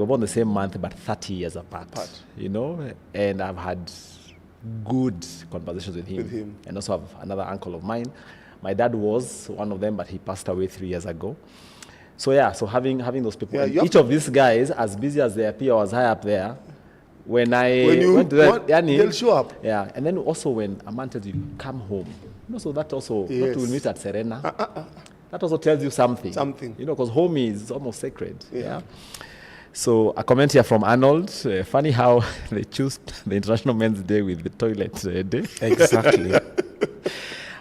born the same month, but 30 years apart. You know? And I've had good conversations with him. And also have another uncle of mine. My dad was one of them, but he passed away 3 years ago. So having those people, each of these guys, as busy as they appear, was high up there. When you went to that, they'll show up. Yeah, and then also when a man tells you come home, so that also not to meet at Serena. That also tells you something. Because home is almost sacred. Yeah. So a comment here from Arnold. Funny how they choose the International Men's Day with the toilet day. Exactly.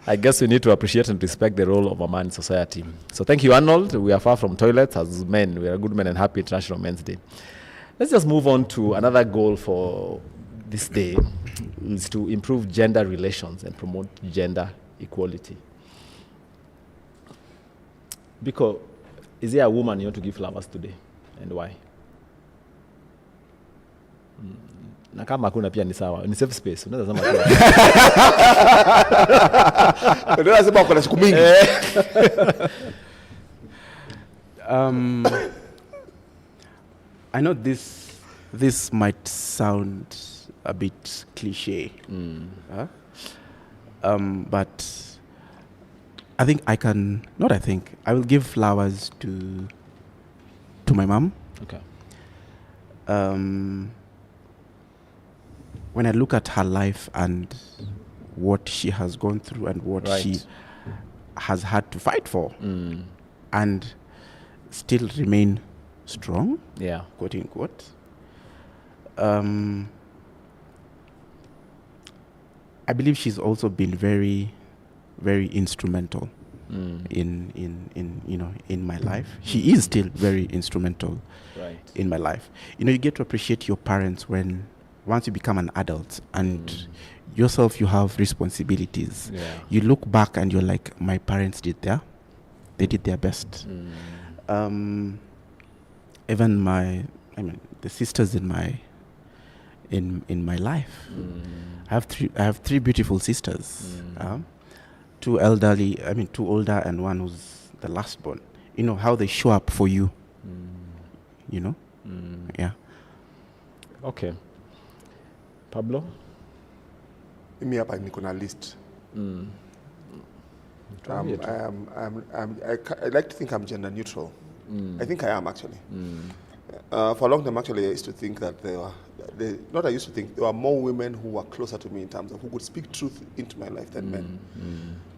I guess we need to appreciate and respect the role of a man in society. So thank you, Arnold. We are far from toilets as men. We are good men and happy International Men's Day. Let's just move on to another goal for this day, is to improve gender relations and promote gender equality. Because is there a woman you want to give flowers today, and why? Na kama hakuna pia ni sawa, ni safe space. Unaweza sema tu. Unaweza sema kuna siku mingi. I know this might sound a bit cliche, but I will give flowers to my mom. Okay. When I look at her life and what she has gone through and what she has had to fight for, and still remain strong, quote unquote, I believe she's also been very, very instrumental in my life. She is still very instrumental in my life. You get to appreciate your parents once you become an adult and yourself, you have responsibilities. You look back and you're like, my parents did their best. Even the sisters in my life. I have three beautiful sisters. Two older and one who's the last born. How they show up for you. Yeah. Okay. Pablo? Mimi hapa niko na list. I like to think I'm gender neutral. I think I am actually. For a long time, actually, I used to think that there were more women who were closer to me in terms of who could speak truth into my life than men.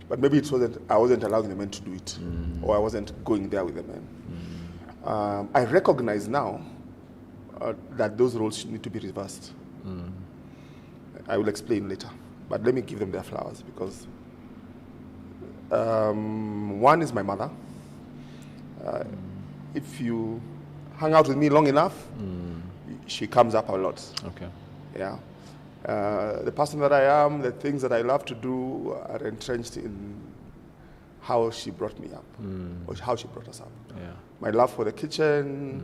But maybe I wasn't allowing the men to do it, or I wasn't going there with the men. I recognize now that those roles need to be reversed. I will explain later, but let me give them their flowers, because one is my mother. If you hang out with me long enough, she comes up a lot. Okay. Yeah. The person that I am, the things that I love to do are entrenched in how she brought me up, or how she brought us up. Yeah. My love for the kitchen,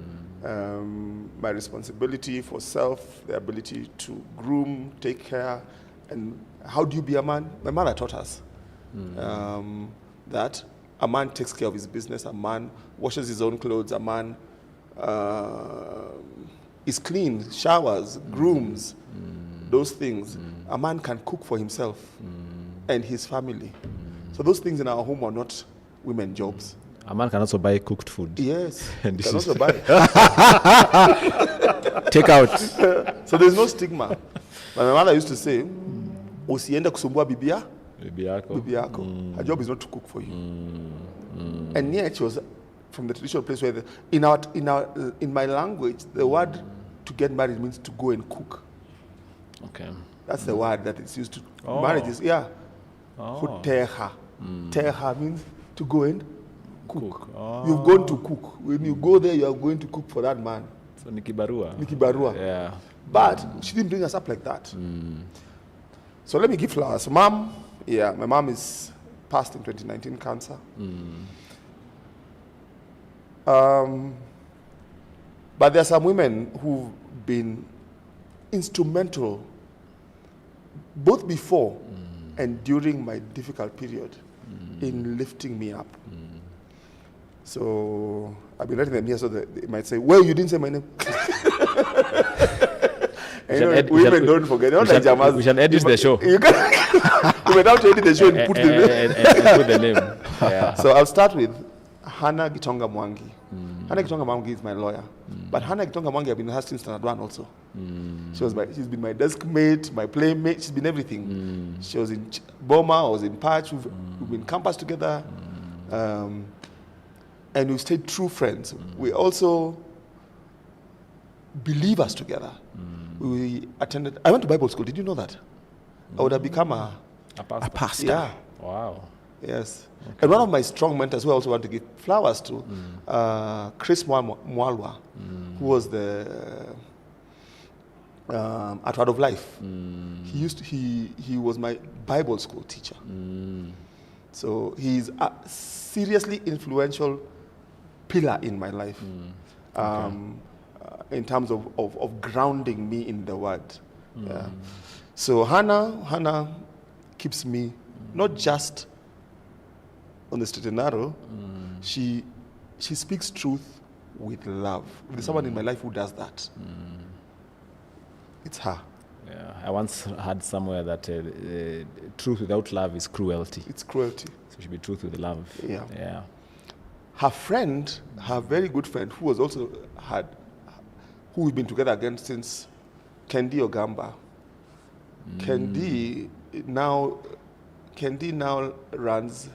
my responsibility for self, the ability to groom, take care, and how do you be a man? My mother taught us that a man takes care of his business, a man washes his own clothes, a man is clean, showers, grooms, those things. A man can cook for himself and his family. So those things in our home are not women jobs. A man can also buy cooked food. Yes, And can this also buy. Take out. So there's no stigma. But my mother used to say, usiende kusumbua bibia, Bibi yako. bibi yako. Her job is not to cook for you. And yet she was from the traditional place where in my language, the word to get married means to go and cook. Okay. That's the word that is used to Oh. marriages. Yeah. Oh. Teha. Teha means to go and cook. Oh. You've gone to cook. When you go there, you are going to cook for that man. So Nikibarua. Nikibarua. Yeah. But she didn't bring us up like that. So let me give flowers. Mom, yeah, my mom is passed in 2019, cancer. But there are some women who've been instrumental both before and during my difficult period in lifting me up. So I've been writing them here so that they might say, well, you didn't say my name. And you know, women don't forget. Not like Jamas. We shall edit the show. You can you might have to edit the show and put the name. And put the name. Yeah. So I'll start with Hannah Gitonga Mwangi. Hannah Gitonga Mwangi is my lawyer. But Hannah Gitonga Mwangi, I've been her since standard 1 also. She's been my desk mate, my playmate, she's been everything. She was in Boma, I was in Patch, we've been campus together. And we stayed true friends. We also believers together. I went to Bible school, did you know that? I would have become a pastor. Yeah. Wow. Yes. Okay. And one of my strong mentors who I also want to give flowers to, Chris Mwalwa, who was the at Word of Life. He was my Bible school teacher. So he's a seriously influential pillar in my life, in terms of grounding me in the Word. Yeah. So Hannah keeps me not just on the straight and narrow. She speaks truth with love. There's someone in my life who does that. It's her. Yeah. I once heard somewhere that truth without love is cruelty. It's cruelty. So it should be truth with love. Yeah. Yeah. Her friend, her very good friend, who was also who we've been together again since, Kendi Ogamba. Kendi now runs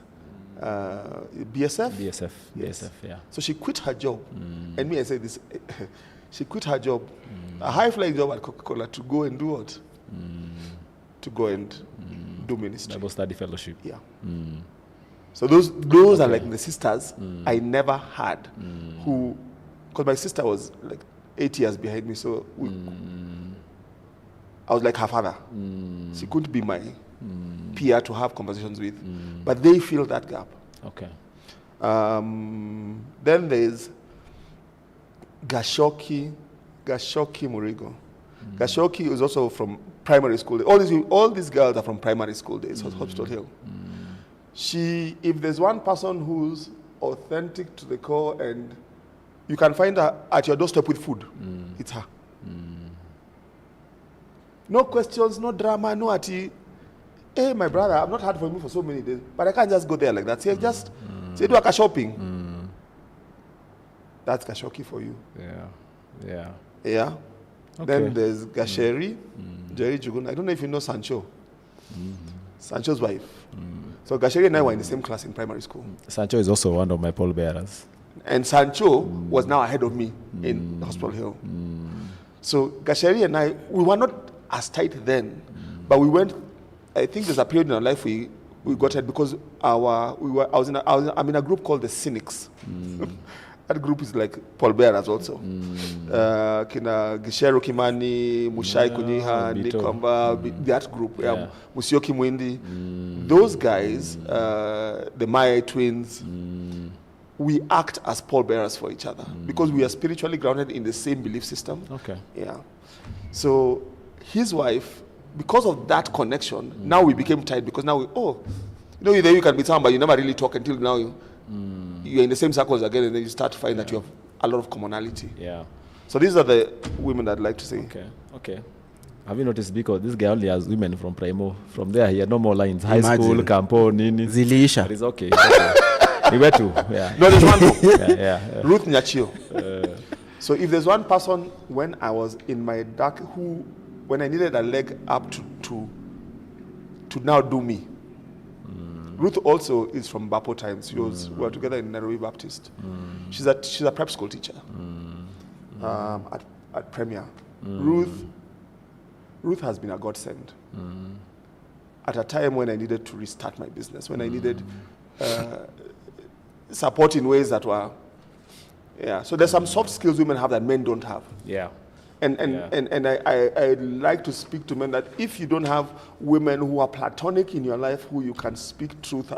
BSF. BSF. Yes. BSF. Yeah. So she quit her job, and me, I say this: she quit her job, a high-flying job at Coca-Cola, to go and do what? To go and do ministry. Bible study fellowship. Yeah. So those are like the sisters I never had, who, because my sister was like 8 years behind me, so I was like her father. She couldn't be my peer to have conversations with, but they fill that gap. Okay. Then there's Gashoki Murigo. Gashoki is also from primary school. All these girls are from primary school days, Hospital Hill. If there's one person who's authentic to the core and you can find her at your doorstep with food, it's her. No questions, no drama, no ati. Hey, my brother, I've not heard from you for so many days, but I can't just go there like that. Say, just say, do a shopping. That's Gashoki for you. Yeah. Yeah. Yeah. Okay. Then there's Gasheri, Jerry Jugun. I don't know if you know Sancho. Sancho's wife. So Gasheri and I were in the same class in primary school. Sancho is also one of my pallbearers. And Sancho was now ahead of me in Hospital Hill. So Gasheri and I, we were not as tight then, but we went. I think there's a period in our life we got it because I'm in a group called the Cynics. That group is like Paul Bearers also. Kina Gishero Kimani, Mushai Kunyiha, Nikomba, that group. Musioki Mwindi. Those guys, the Maya twins, we act as Paul Bearers for each other because we are spiritually grounded in the same belief system. Okay. Yeah. So his wife, because of that connection, now we became tight because now you can be someone, but you never really talk until now you're in the same circles again, and then you start to find that you have a lot of commonality. Yeah. So these are the women I'd like to say. Okay. Have you noticed, because this guy only has women from Primo. From there, he had no more lines. High school, Campo, Nini. Zilisha. But it's okay. He went to. Yeah. No, there's one more. Yeah. Ruth Nyachio. So if there's one person when I was in my dark, when I needed a leg up to now do me. Ruth also is from Bapo times. We were together in Nairobi Baptist. She's a prep school teacher at Premier. Ruth has been a godsend. At a time when I needed to restart my business, when I needed support in ways that were, So there's some soft skills women have that men don't have. Yeah. And I like to speak to men that if you don't have women who are platonic in your life, who you can speak truth,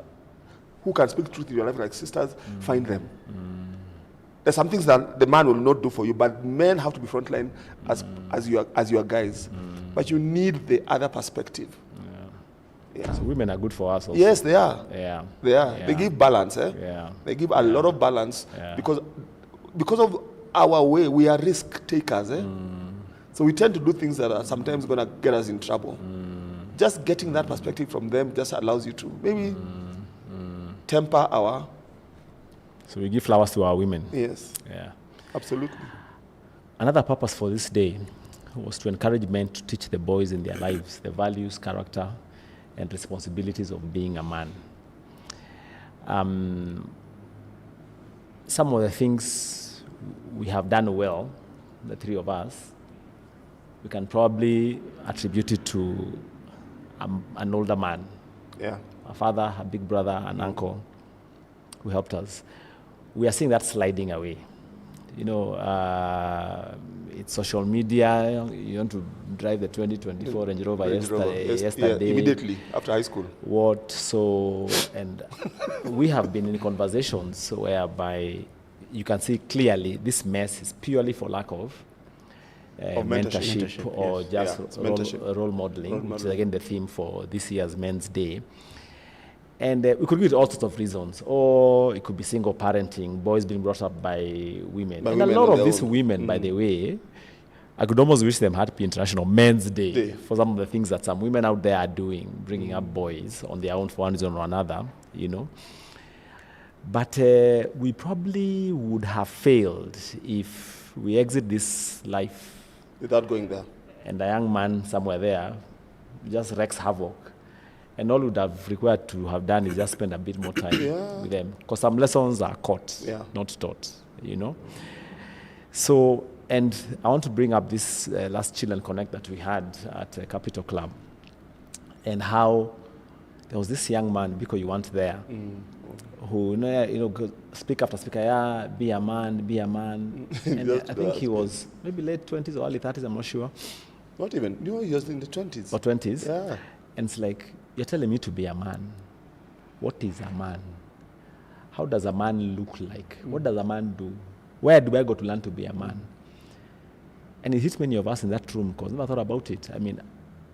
who can speak truth in your life like sisters, find them. There's some things that the man will not do for you, but men have to be frontline as your guys. But you need the other perspective. Yeah. So women are good for us also. Yes, they are. Yeah. They are. Yeah. They give balance. Yeah. They give a lot of balance because of our way, we are risk takers. So we tend to do things that are sometimes going to get us in trouble. Just getting that perspective from them just allows you to maybe temper our... So we give flowers to our women. Yes. Yeah. Absolutely. Another purpose for this day was to encourage men to teach the boys in their lives the values, character, and responsibilities of being a man. Some of the things we have done well, the three of us, we can probably attribute it to an older man. Yeah. A father, a big brother, an uncle who helped us. We are seeing that sliding away. It's social media. You want to drive the 2024 Range Rover yesterday. Immediately after high school. And we have been in conversations whereby you can see clearly this mess is purely for lack of mentorship or just role modeling, which is again the theme for this year's Men's Day. And we could give it all sorts of reasons. Or it could be single parenting, boys being brought up by women. And a lot of these women, by the way, I could almost wish them Happy International Men's Day for some of the things that some women out there are doing, bringing up boys on their own for one reason or another, But we probably would have failed if we exit this life without going there. And a young man somewhere there just wreaks havoc. And all we would have required to have done is just spend a bit more time with them. Because some lessons are caught, not taught, So, and I want to bring up this last Chill and Connect that we had at Capital Club. And how there was this young man, because you weren't there, who, speak after speaker, be a man. And I think he was maybe late 20s or early 30s, I'm not sure. Not even. He was in the 20s. Or 20s? Yeah. And it's like, you're telling me to be a man. What is a man? How does a man look like? What does a man do? Where do I go to learn to be a man? And it hits many of us in that room because I never thought about it. I mean,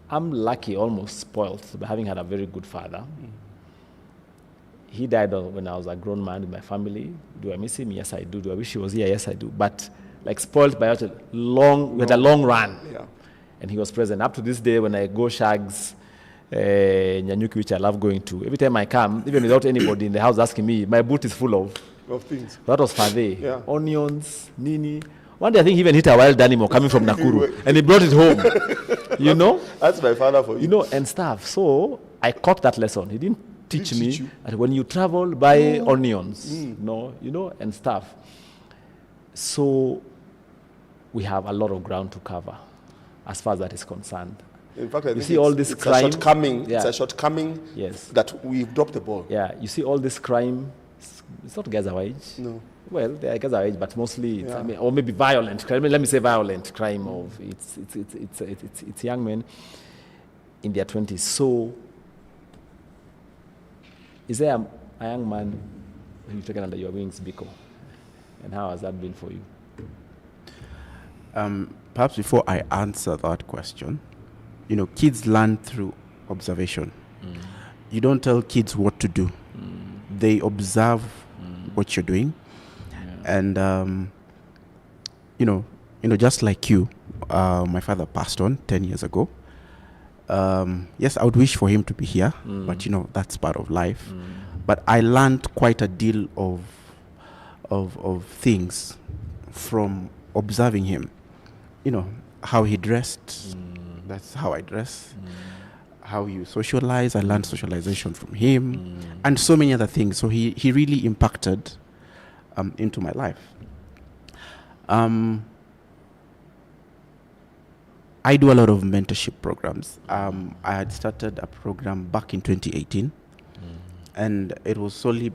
I'm lucky, almost spoiled, by having had a very good father. He died when I was a grown man in my family. Do I miss him? Yes, I do. Do I wish he was here? Yes, I do. But like spoiled by we had a long run. Yeah. And he was present. Up to this day, when I go shags, Nyanyuki, which I love going to, every time I come, even without anybody in the house asking me, my boot is full of things. That was Fade. Yeah. Onions, Nini. One day I think he even hit a wild animal coming from Nakuru, and he brought it home. That's my father for you. And stuff. So I caught that lesson. He didn't teach They me teach you? that when you travel, buy onions, and stuff. So we have a lot of ground to cover as far as that is concerned. In fact, I think see all this it's crime. a shortcoming. Yeah. It's a shortcoming Yes. that we've dropped the ball. Yeah, you see all this crime. It's not guys our age. No. Well, they are guys our age, but mostly, it's, Yeah. I mean, or maybe violent crime. Let me say violent crime of it's young men in their 20s. So, is there a young man who you've taken under your wings, Biko? And how has that been for you? Perhaps before I answer that question, kids learn through observation. You don't tell kids what to do. They observe what you're doing. And, just like you, my father passed on 10 years ago. Yes, I would wish for him to be here, but, that's part of life. But I learned quite a deal of things from observing him. How he dressed, that's how I dress. How you socialize, I learned socialization from him, and so many other things. So he really impacted into my life. I do a lot of mentorship programs. I had started a program back in 2018, and it was solely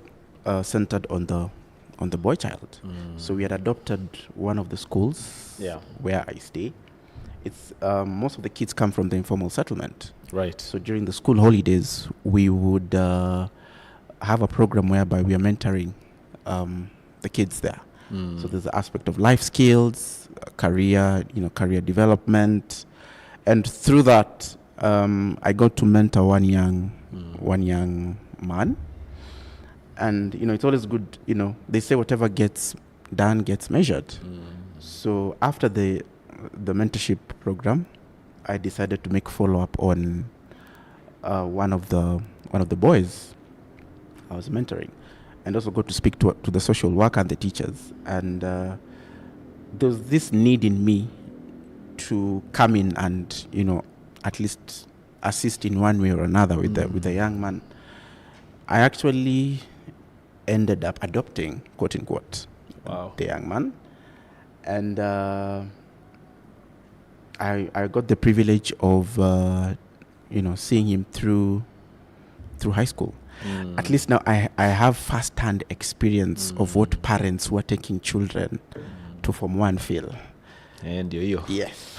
centered on the boy child. So we had adopted one of the schools where I stay. It's most of the kids come from the informal settlement. Right. So during the school holidays, we would have a program whereby we are mentoring the kids there. So there's the aspect of life skills, career development, and through that, I got to mentor one young man. And it's always good. They say whatever gets done gets measured. So after the mentorship program, I decided to make follow-up on one of the boys I was mentoring, and also got to speak to the social worker and the teachers. And there was this need in me to come in and at least assist in one way or another with the young man. I actually ended up adopting, quote unquote, the young man, and I got the privilege of seeing him through high school. At least now I have first-hand experience of what parents who are taking children to Form 1 feel. And you. Yes.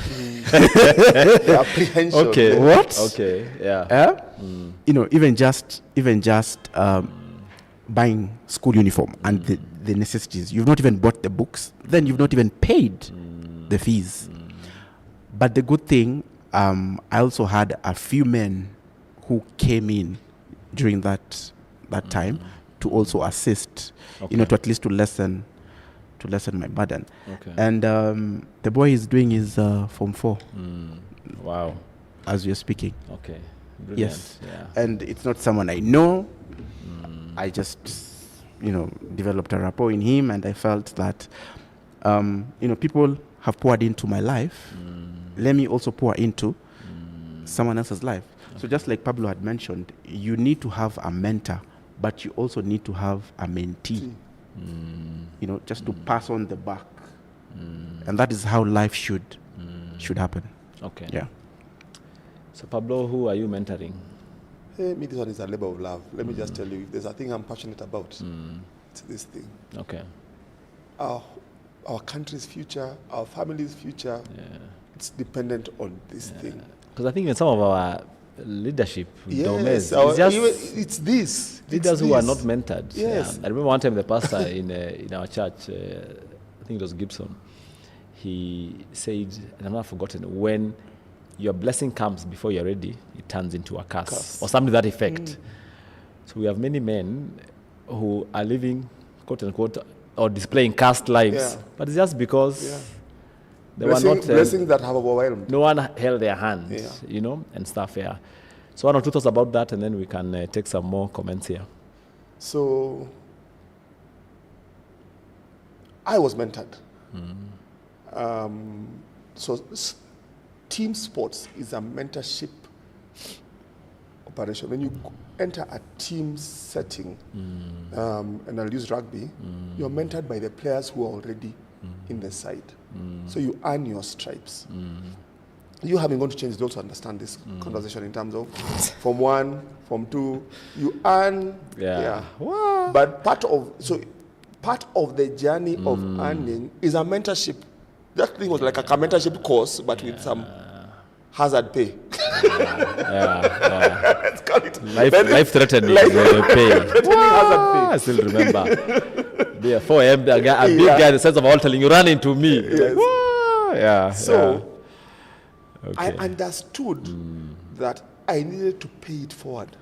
The apprehension. Okay. What? Okay. Yeah. Even just buying school uniform and the necessities. You've not even bought the books. Then you've not even paid the fees. But the good thing, I also had a few men who came in during that time to also assist, to at least to lessen my burden. Okay. And the boy is doing his Form 4. Wow. As we are speaking. Okay. Brilliant. Yes. Yeah. And it's not someone I know. I just, developed a rapport in him, and I felt that, people have poured into my life. Let me also pour into someone else's life. So just like Pablo had mentioned, you need to have a mentor, but you also need to have a mentee. Just to pass on the back. And that is how life should happen. Okay. Yeah. So Pablo, who are you mentoring? Hey, me, this one is a labor of love. Let me just tell you, if there's a thing I'm passionate about, it's this thing. Okay. Our country's future, our family's future, it's dependent on this thing. Because I think in some of our leadership domains, it's this. Leaders who are not mentored. Yes. I remember one time the pastor in our church, I think it was Gibson, he said, and I've not forgotten, when your blessing comes before you're ready, it turns into a curse. Or something to that effect. So we have many men who are living, quote unquote, or displaying cursed lives, but it's just because they were not blessings that have overwhelmed. No one held their hand, and stuff. Yeah. So one or two thoughts about that, and then we can take some more comments here. So I was mentored. So team sports is a mentorship operation. When you enter a team setting, and I'll use rugby, you're mentored by the players who are already in the side. So you earn your stripes. You having gone to change, you also understand this conversation in terms of Form 1, Form 2, you earn. Wow. But part of the journey of earning is a mentorship. That thing was like a mentorship course, but with some hazard pay. Let's call it Life-threatening pay. Hazard pay. I still remember. Yeah, 4 a.m. A big guy, the sense of all telling you, run into me. Yes. So I understood that I needed to pay it forward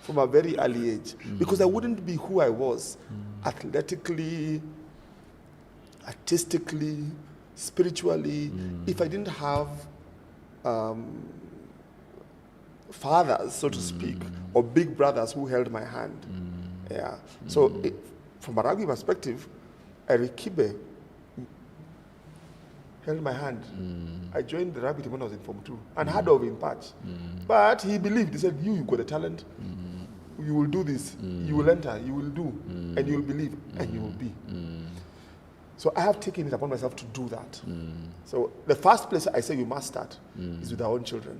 from a very early age, because I wouldn't be who I was athletically, artistically, spiritually, if I didn't have fathers, so to speak, or big brothers who held my hand. So from a rugby perspective, Eric Kibe held my hand. I joined the rugby team when I was in Form 2 and had of in patch. But he believed, he said, you got a talent, you will do this, you will enter, you will do, and you will believe, and you will be. So I have taken it upon myself to do that. So the first place I say we must start is with our own children.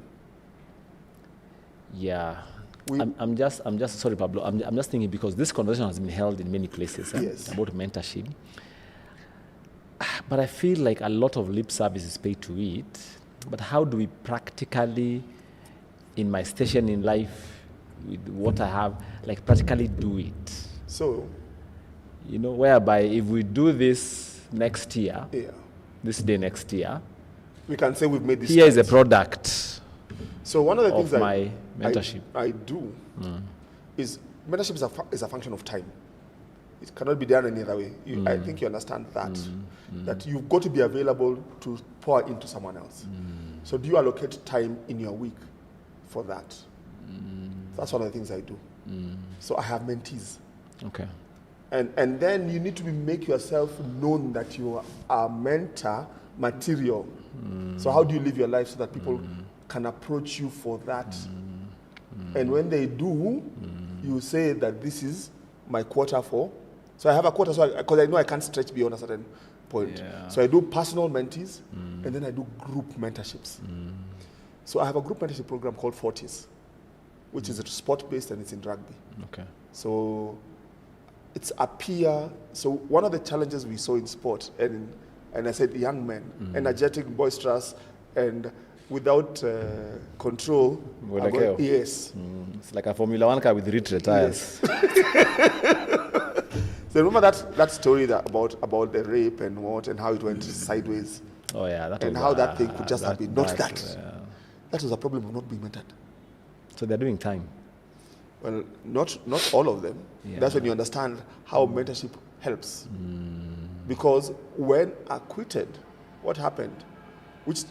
Yeah. I'm just sorry, Pablo. I'm just thinking, because this conversation has been held in many places about mentorship. But I feel like a lot of lip service is paid to it. But how do we practically, in my station in life, with what I have, like practically do it? So, whereby if we do this next year, this day next year, we can say we've made this. Here is a product. So one of the things my mentorship I do is mentorship is a function of time. It cannot be done any other way. I think you understand that. That you've got to be available to pour into someone else. So do you allocate time in your week for that? That's one of the things I do. So I have mentees. Okay. And then you need to make yourself known that you are mentor material. So how do you live your life so that people can approach you for that? And when they do, you say that this is my quota for. So I have a quota, because I know I can't stretch beyond a certain point. So I do personal mentees, and then I do group mentorships. So I have a group mentorship program called 40s, which is sport-based and it's in rugby. Okay. So it's a peer. So one of the challenges we saw in sport, and I said young men, energetic, boisterous, and without control. Yes. It's like a Formula 1 car with retread tires. So remember that story about the rape and how it went sideways. Oh yeah, and how that thing could just have been not that. That was a problem of not being mentored. So they're doing time. Well, not all of them. That's when you understand how mentorship helps. Because when acquitted, what happened? Which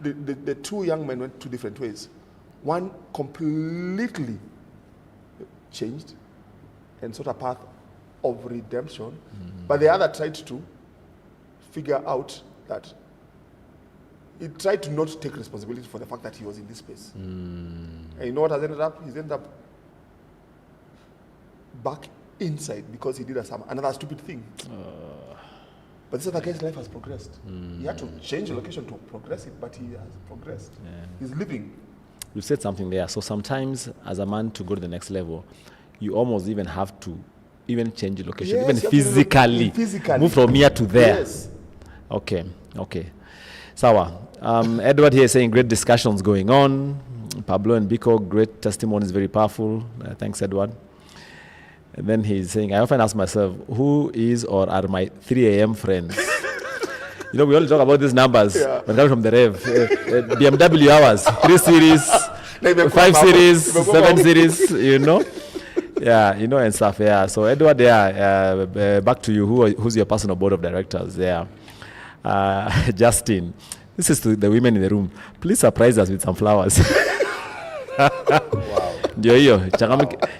the two young men went two different ways. One completely changed and sought a path of redemption, but the other tried to figure out that he tried to not take responsibility for the fact that he was in this space. And you know what has ended up? He's ended up back inside because he did another stupid thing. But this other guy's life has progressed. He had to change the location to progress it, but he has progressed. He's living. You said something there. So sometimes, as a man, to go to the next level, you almost even have to even change the location, even physically move from here to there. Yes. Okay. Sawa. Edward here is saying great discussions going on. Pablo and Biko, great testimonies, very powerful. Thanks, Edward. And then he's saying, I often ask myself, who is or are my 3 a.m. friends? We all talk about these numbers when coming from the rev. BMW hours, 3 series, 5 series, 7 series, and stuff. So Edward, back to you. Who's your personal board of directors? Justin, this is to the women in the room. Please surprise us with some flowers. Ndio hiyo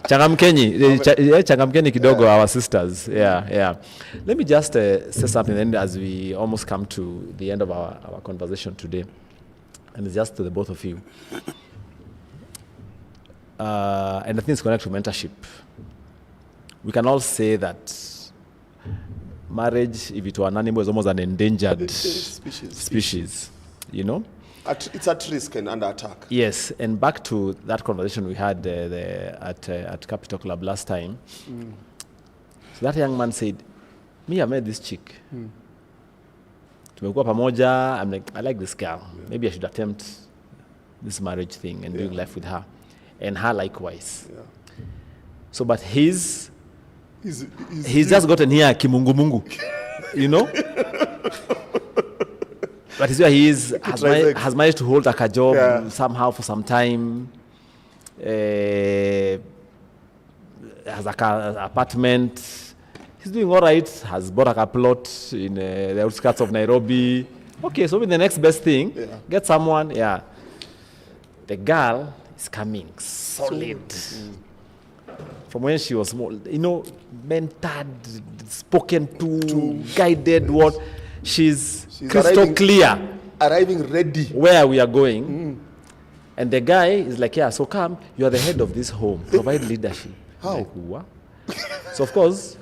changamkeni kidogo, our sisters. Let me just say something then as we almost come to the end of our conversation today, and it's just to the both of you. and I think it's connected to mentorship. We can all say that marriage, if it were an animal, is almost an endangered species. You know? It's at risk and under attack. Yes, and back to that conversation we had at Capital Club last time. So that young man said, me, I met this chick. Tumekuwa pamoja, I'm like, I like this girl. Maybe I should attempt this marriage thing and doing life with her. And her likewise. Yeah. So, but he's just gotten here kimungu, you know? But he's where he is, has managed to hold like a job somehow for some time. Has like an apartment. He's doing all right. Has bought like a plot in the outskirts of Nairobi. Okay, so with the next best thing, get someone. Yeah, the girl is coming solid. From when she was small, you know, mentored, spoken to, guided. What she's crystal clear, arriving ready where we are going. And the guy is like, yeah, so come, you are the head of this home, provide leadership. How? Like, what? So of course,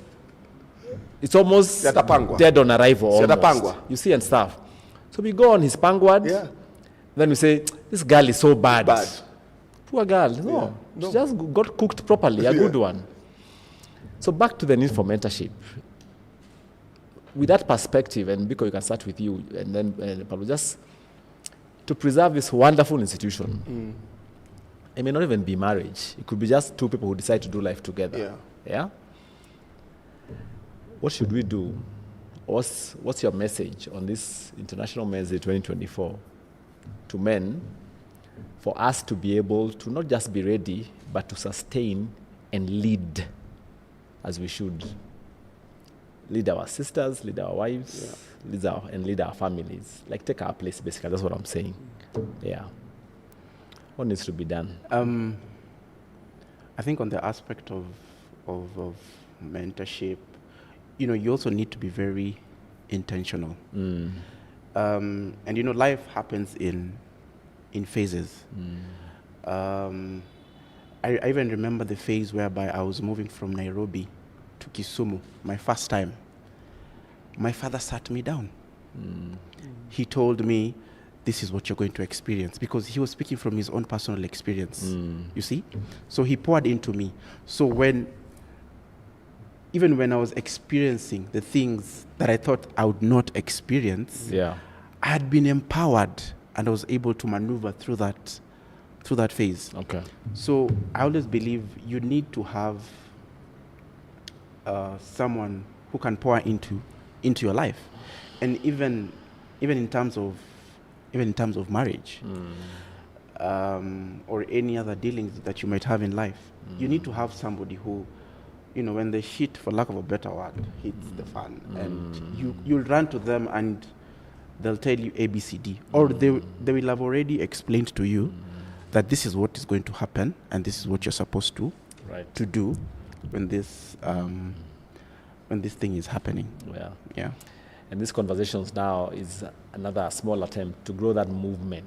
it's almost dead on arrival. Almost. You see and stuff. So we go on his pangward. Yeah. Then we say, this girl is so bad. Poor girl. No. She just got cooked properly. A good one. So back to the need for mentorship. With that perspective, and because we can start with you, and then Pablo, just to preserve this wonderful institution. It may not even be marriage. It could be just two people who decide to do life together. Yeah? What should we do? What's your message on this International Men's Day 2024 to men for us to be able to not just be ready, but to sustain and lead as we should? Lead our sisters, lead our wives, lead our families. Like take our place, basically. That's what I'm saying. Yeah. What needs to be done? I think on the aspect of mentorship, you know, you also need to be very intentional. And you know, life happens in phases. I even remember the phase whereby I was moving from Nairobi to Kisumu, my first time. My father sat me down. He told me, this is what you're going to experience, because he was speaking from his own personal experience. You see? So he poured into me. So even when I was experiencing the things that I thought I would not experience, I had been empowered and I was able to maneuver through that phase. Okay. So I always believe you need to have someone who can pour into your life, and even in terms of marriage, or any other dealings that you might have in life, you need to have somebody who, you know, when the shit, for lack of a better word, hits the fan, and you'll run to them and they'll tell you A, B, C, D, or they will have already explained to you that this is what is going to happen and this is what you're supposed to do when this thing is happening. Yeah. And these conversations now is another small attempt to grow that movement.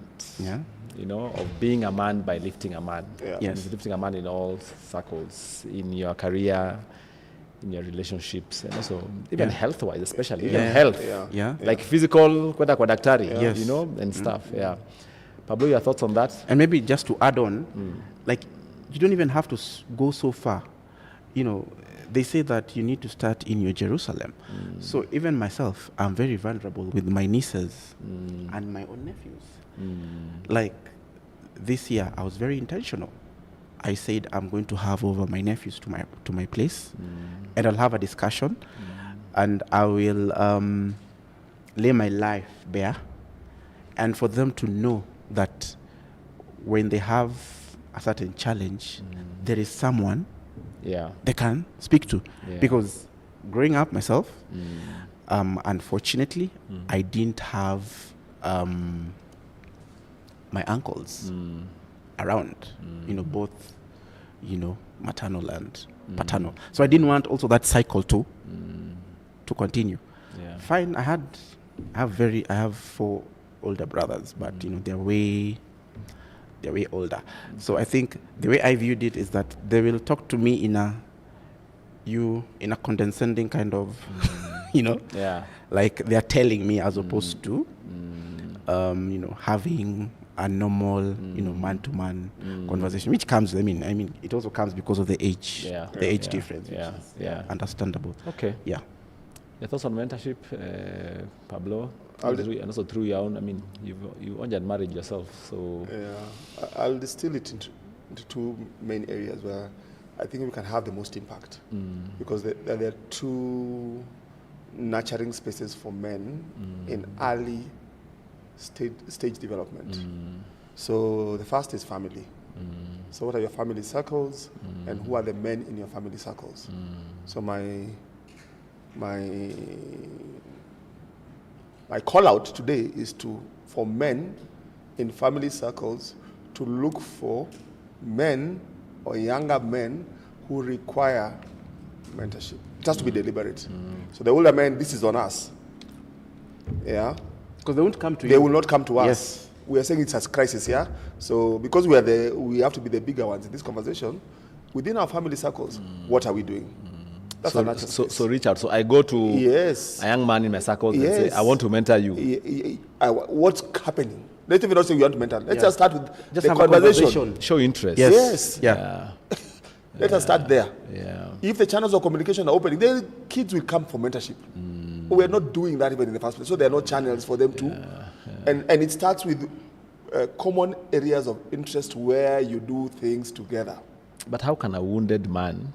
You know, of being a man by lifting a man. Yes. Lifting a man in all circles, in your career, in your relationships, and also even health-wise, especially even health. Like physical, kwenda kwa daktari, you know, and stuff. Pablo, your thoughts on that? And maybe just to add on, like, you don't even have to go so far. You know, they say that you need to start in your Jerusalem. So even myself, I'm very vulnerable with my nieces and my own nephews. Like this year, I was very intentional. I said I'm going to have over my nephews to my place, and I'll have a discussion, and I will lay my life bare, and for them to know that when they have a certain challenge, there is someone they can speak to. Because growing up myself, unfortunately, I didn't have my uncles around, you know, both, you know, maternal and paternal. So I didn't want also that cycle to continue. Fine, I have 4 older brothers, but you know, they're way they're way older. So I think the way I viewed it is that they will talk to me in a condescending kind of, like they're telling me as opposed to, having a normal, man-to-man conversation, which comes. I mean, it also comes because of the age, difference, which is understandable. Okay. Yeah. Your thoughts on mentorship, Pablo, and also through your own. I mean, you only had married yourself, so. Yeah, I'll distill it into two main areas where I think we can have the most impact, because there are two nurturing spaces for men in early stage development. So the first is family. So what are your family circles, and who are the men in your family circles? So my call out today is for men in family circles to look for men or younger men who require mentorship. It has to be deliberate. So the older men, this is on us. Yeah. Because they won't come to you. They will not come to us. Yes. We are saying it's a crisis, yeah? So because we have to be the bigger ones in this conversation, within our family circles, what are we doing? That's a natural space. So Richard, so I go to a young man in my circle and say, I want to mentor you. What's happening? Let's even not say we want to mentor. Let's just start with just the have conversation. Show interest. Yes. Yeah. Let us start there. Yeah. If the channels of communication are opening, then kids will come for mentorship. We're not doing that even in the first place. So there are no channels for them to. And it starts with common areas of interest where you do things together. But how can a wounded man,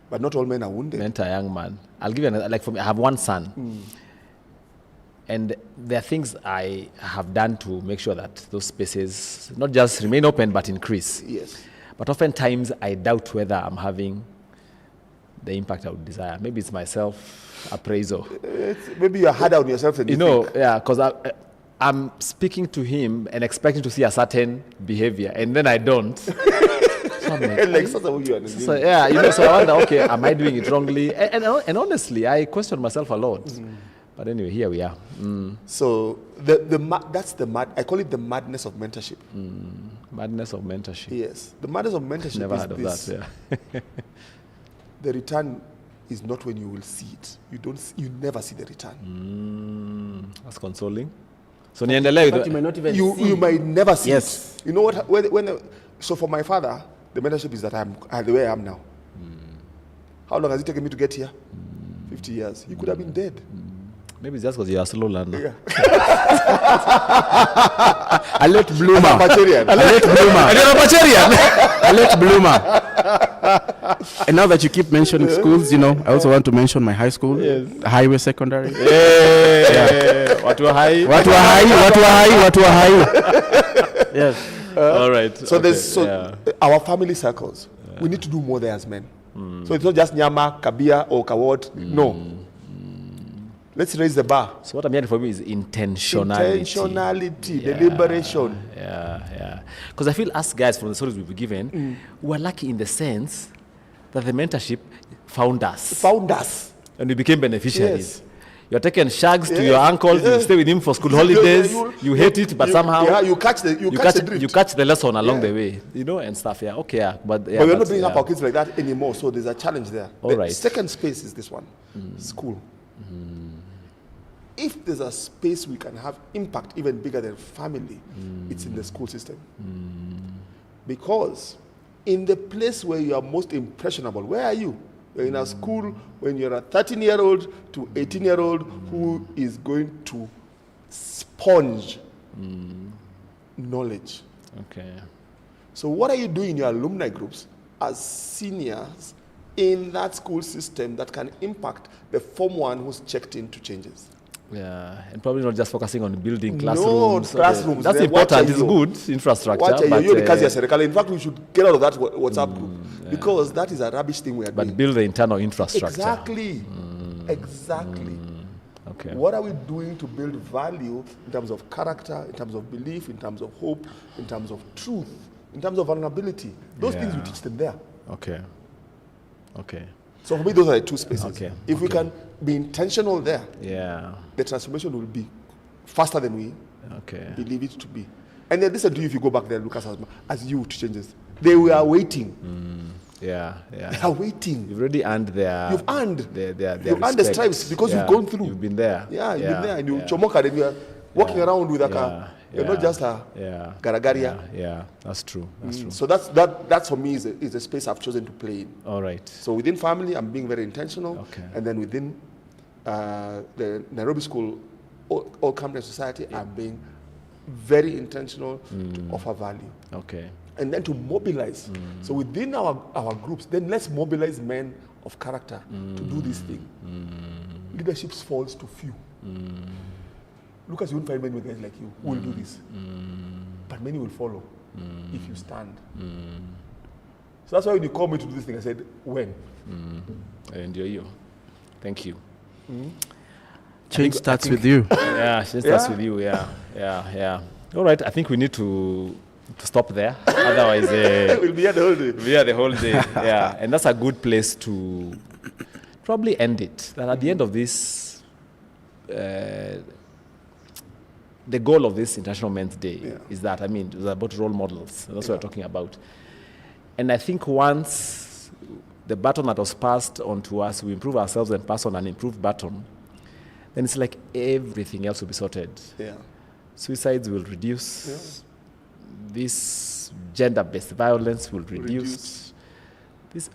but not all men are wounded, mentor a young man? I'll give you another, like for me, I have one son. And there are things I have done to make sure that those spaces not just remain open, but increase. Yes. But oftentimes I doubt whether I'm having the impact I would desire. Maybe it's my self-appraisal. Maybe you're harder on yourself than you think. Yeah, because I'm speaking to him and expecting to see a certain behavior, and then I don't. So I'm like, so I wonder, okay, am I doing it wrongly? And honestly, I question myself a lot. But anyway, here we are. So I call it the madness of mentorship. Madness of mentorship. Yes, the madness of mentorship. Never is heard of this. that. Yeah. The return is not when you will see it. You never see the return. That's consoling. So niendelee But you might not even see. You might never see Yes. it. You know what? So for my father, the mentorship is that I'm the way I am now. How long has it taken me to get here? 50 years. He could have been dead. Maybe it's just because you're a slow learner. Yeah. A late bloomer. I'm a Bacharian. A late bloomer. And you're a Bacharian. A late bloomer. And now that you keep mentioning schools, I also want to mention my high school, Highway Secondary. What were high? What were high? Yes. All right. Okay. Our family circles, we need to do more there as men. So it's not just Nyama, Kabia, or Kawot. No. Let's raise the bar. So what I'm hearing from you is intentionality. Intentionality, deliberation. Yeah. Because I feel us guys from the stories we've been given, we're lucky in the sense that the mentorship found us. And we became beneficiaries. Yes. You're taking shags to your uncle, you stay with him for school holidays, you hate it, but somehow you catch the drift. You catch the lesson along the way, and stuff. Yeah, okay, yeah. But we're not bringing up our kids like that anymore, so there's a challenge there. The second space is this one, school. If there's a space we can have impact even bigger than family, it's in the school system. Because in the place where you are most impressionable, where are you? You're in a school when you're a 13-year-old to 18-year-old who is going to sponge knowledge. Okay. So what are you doing in your alumni groups as seniors in that school system that can impact the Form 1 who's checked into changes? Yeah, and probably not just focusing on building classrooms. No, classrooms. That's important. It's good infrastructure. In fact, we should get out of that WhatsApp group because that is a rubbish thing we are doing. But build the internal infrastructure. Exactly. Okay. What are we doing to build value in terms of character, in terms of belief, in terms of hope, in terms of truth, in terms of vulnerability? Those things we teach them there. Okay. So for me, those are the two spaces. Okay. If we can be intentional there, the transformation will be faster than we Okay. believe it to be. And then listen to you if you go back there, Lucas, as you to change this. They were waiting. Yeah. They are waiting. You've already earned their. You've earned. Their You've earned the stripes because you've gone through. You've been there. Yeah, you've been there, and you chomoka, and you're walking around with a car. You're not just a garagaria. Yeah, that's true. That's true. So that's for me is a space I've chosen to play in. All right. So within family, I'm being very intentional. Okay. And then within the Nairobi School, all Camden Society, I'm being very intentional to offer value. Okay. And then to mobilize. So within our groups, then let's mobilize men of character to do this thing. Leadership falls to few. Lucas, you won't find many guys like you who will do this. But many will follow if you stand. So that's why when you called me to do this thing, I said, when? I enjoy you. Thank you. Change starts with you. Yeah, change starts with you. Yeah. All right, I think we need to stop there. Otherwise, we'll be here the whole day. We'll be here the whole day. Yeah, and that's a good place to probably end it. That at the end of this, the goal of this International Men's Day is that, it was about role models. That's what we're talking about. And I think once the baton that was passed on to us, we improve ourselves and pass on an improved baton, then it's like everything else will be sorted. Yeah. Suicides will reduce. Yeah. This gender-based violence will reduce.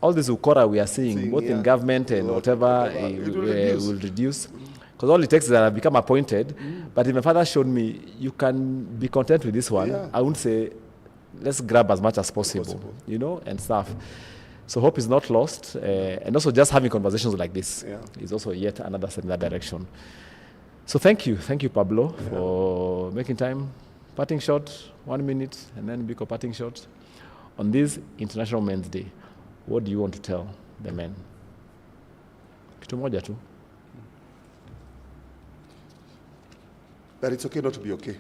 All this ukora we are seeing both in government and whatever will reduce. Because all it takes is that I've become appointed. But if my father showed me, you can be content with this one. Yeah. I wouldn't say, let's grab as much as possible. And stuff. So hope is not lost. And also just having conversations like this is also yet another step in that direction. So thank you, Pablo, for making time. Parting shot, 1 minute, and then Biko parting shot. On this International Men's Day, what do you want to tell the men? Kitu moja tu. That it's okay not to be okay.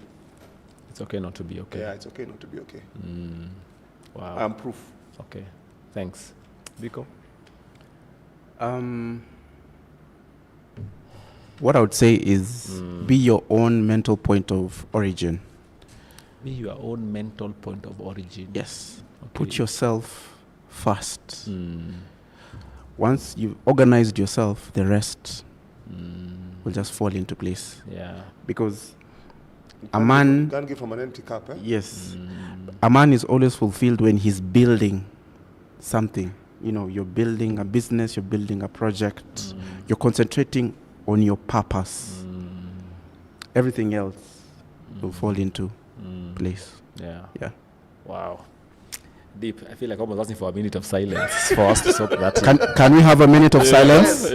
It's okay not to be okay. Yeah, it's okay not to be okay. Wow. I'm proof. Okay, thanks. Biko? What I would say is be your own mental point of origin. Be your own mental point of origin. Yes. Okay. Put yourself first. Once you've organized yourself, the rest will just fall into place. Yeah. Because a man can't give from an empty cup. Yes. A man is always fulfilled when he's building something. You're building a business, you're building a project, you're concentrating on your purpose. Everything else will fall into place. Yeah. Wow. Deep. I feel like almost asking for a minute of silence for us to stop that. Can we have a minute of silence?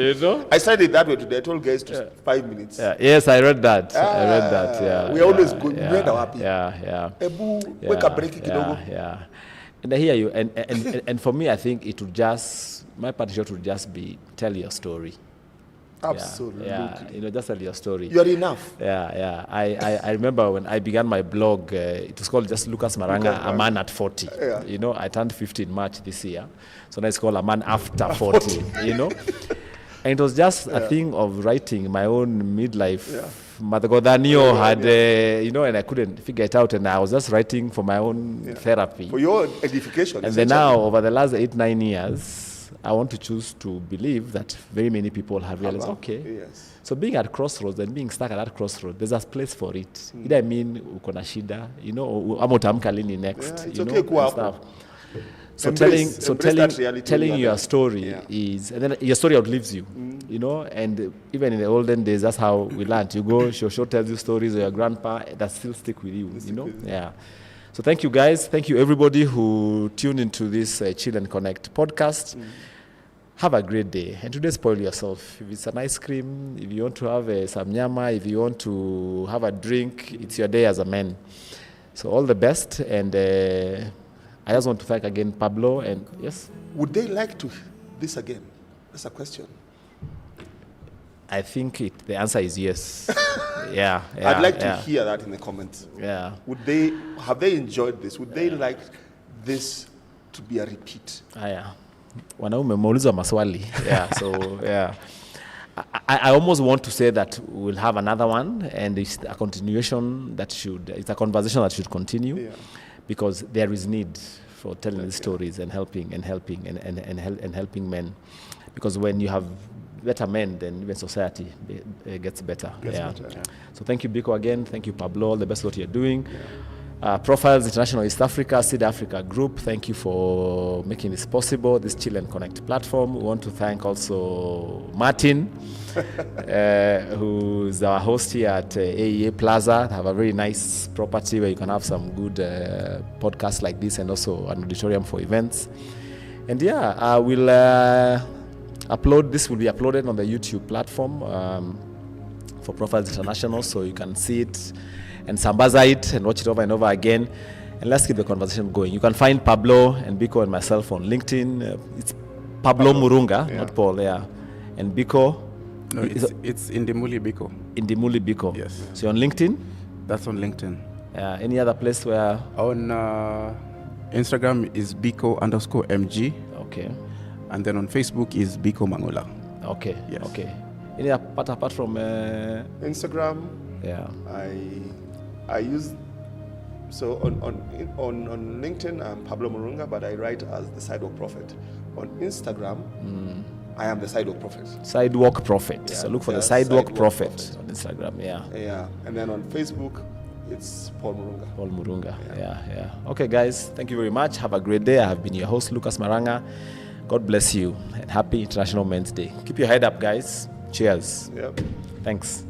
I said it that way today. I told guys to 5 minutes. Yeah. Yes, I read that. Yeah. We always go. We are happy. Yeah. Wake up, break it. Yeah. And I hear you. And for me, I think it would just, my party would just be tell your story. Absolutely. Yeah, just tell your story. You're enough. Yeah. I remember when I began my blog, it was called just Lucas Maranga, A Man at 40. Yeah. I turned 50 in March this year. So now it's called A Man After 40, And it was just a thing of writing my own midlife. Madagodanio had, and I couldn't figure it out. And I was just writing for my own therapy. For your edification. And then now, over the last 8-9 years, I want to choose to believe that very many people have realized, so being at crossroads and being stuck at that crossroads, there's a place for it. Either uko na shida, ama utamka lini next, it's okay and stuff. So telling your story is, and then your story outlives you, and even in the olden days, that's how we learned. You go, Shosho tells you stories of your grandpa that still stick with you, Yeah. So thank you guys. Thank you everybody who tuned into this Chill and Connect podcast. Have a great day. And today spoil yourself. If it's an ice cream, if you want to have some nyama, if you want to have a drink, it's your day as a man. So all the best. And I just want to thank again Pablo. And yes? Would they like to this again? That's a question. I think the answer is yes. Yeah. I'd like to hear that in the comments. Yeah. Have they enjoyed this? Would they like this to be a repeat? Yeah. Wanaume mauliza maswali. Yeah. So I almost want to say that we'll have another one, and it's a continuation it's a conversation that should continue, because there is need for telling these stories and helping men, because when you have better men, then even society gets better. So thank you, Biko, again. Thank you, Pablo. All the best what you're doing. Profiles International East Africa, Seed Africa Group, thank you for making this possible, this Chill and Connect platform. We want to thank also Martin, who is our host here at AEA Plaza. They have a very nice property where you can have some good podcasts like this, and also an auditorium for events. And we'll upload, this will be uploaded on the YouTube platform for Profiles International, so you can see it and sambaza it and watch it over and over again, and let's keep the conversation going. You can find Pablo and Biko and myself on LinkedIn. It's Pablo Murunga, not Paul. And Biko. No, it's Indimuli Biko. Indimuli Biko. Yes. So you're on LinkedIn? That's on LinkedIn. Any other place where? On Instagram is Biko_MG. Okay. And then on Facebook is Biko Mangula. Okay. Yes. Okay. Any apart from Instagram? I use, so on LinkedIn I'm Pablo Murunga, but I write as the Sidewalk Prophet. On Instagram, I am the Sidewalk Prophet. Sidewalk Prophet. So look for the Sidewalk Prophet on Instagram. And then on Facebook, it's Paul Murunga. Paul Murunga. Okay, guys, thank you very much. Have a great day. I have been your host, Lucas Maranga. God bless you, and happy International Men's Day. Keep your head up, guys. Cheers. Yep. Thanks.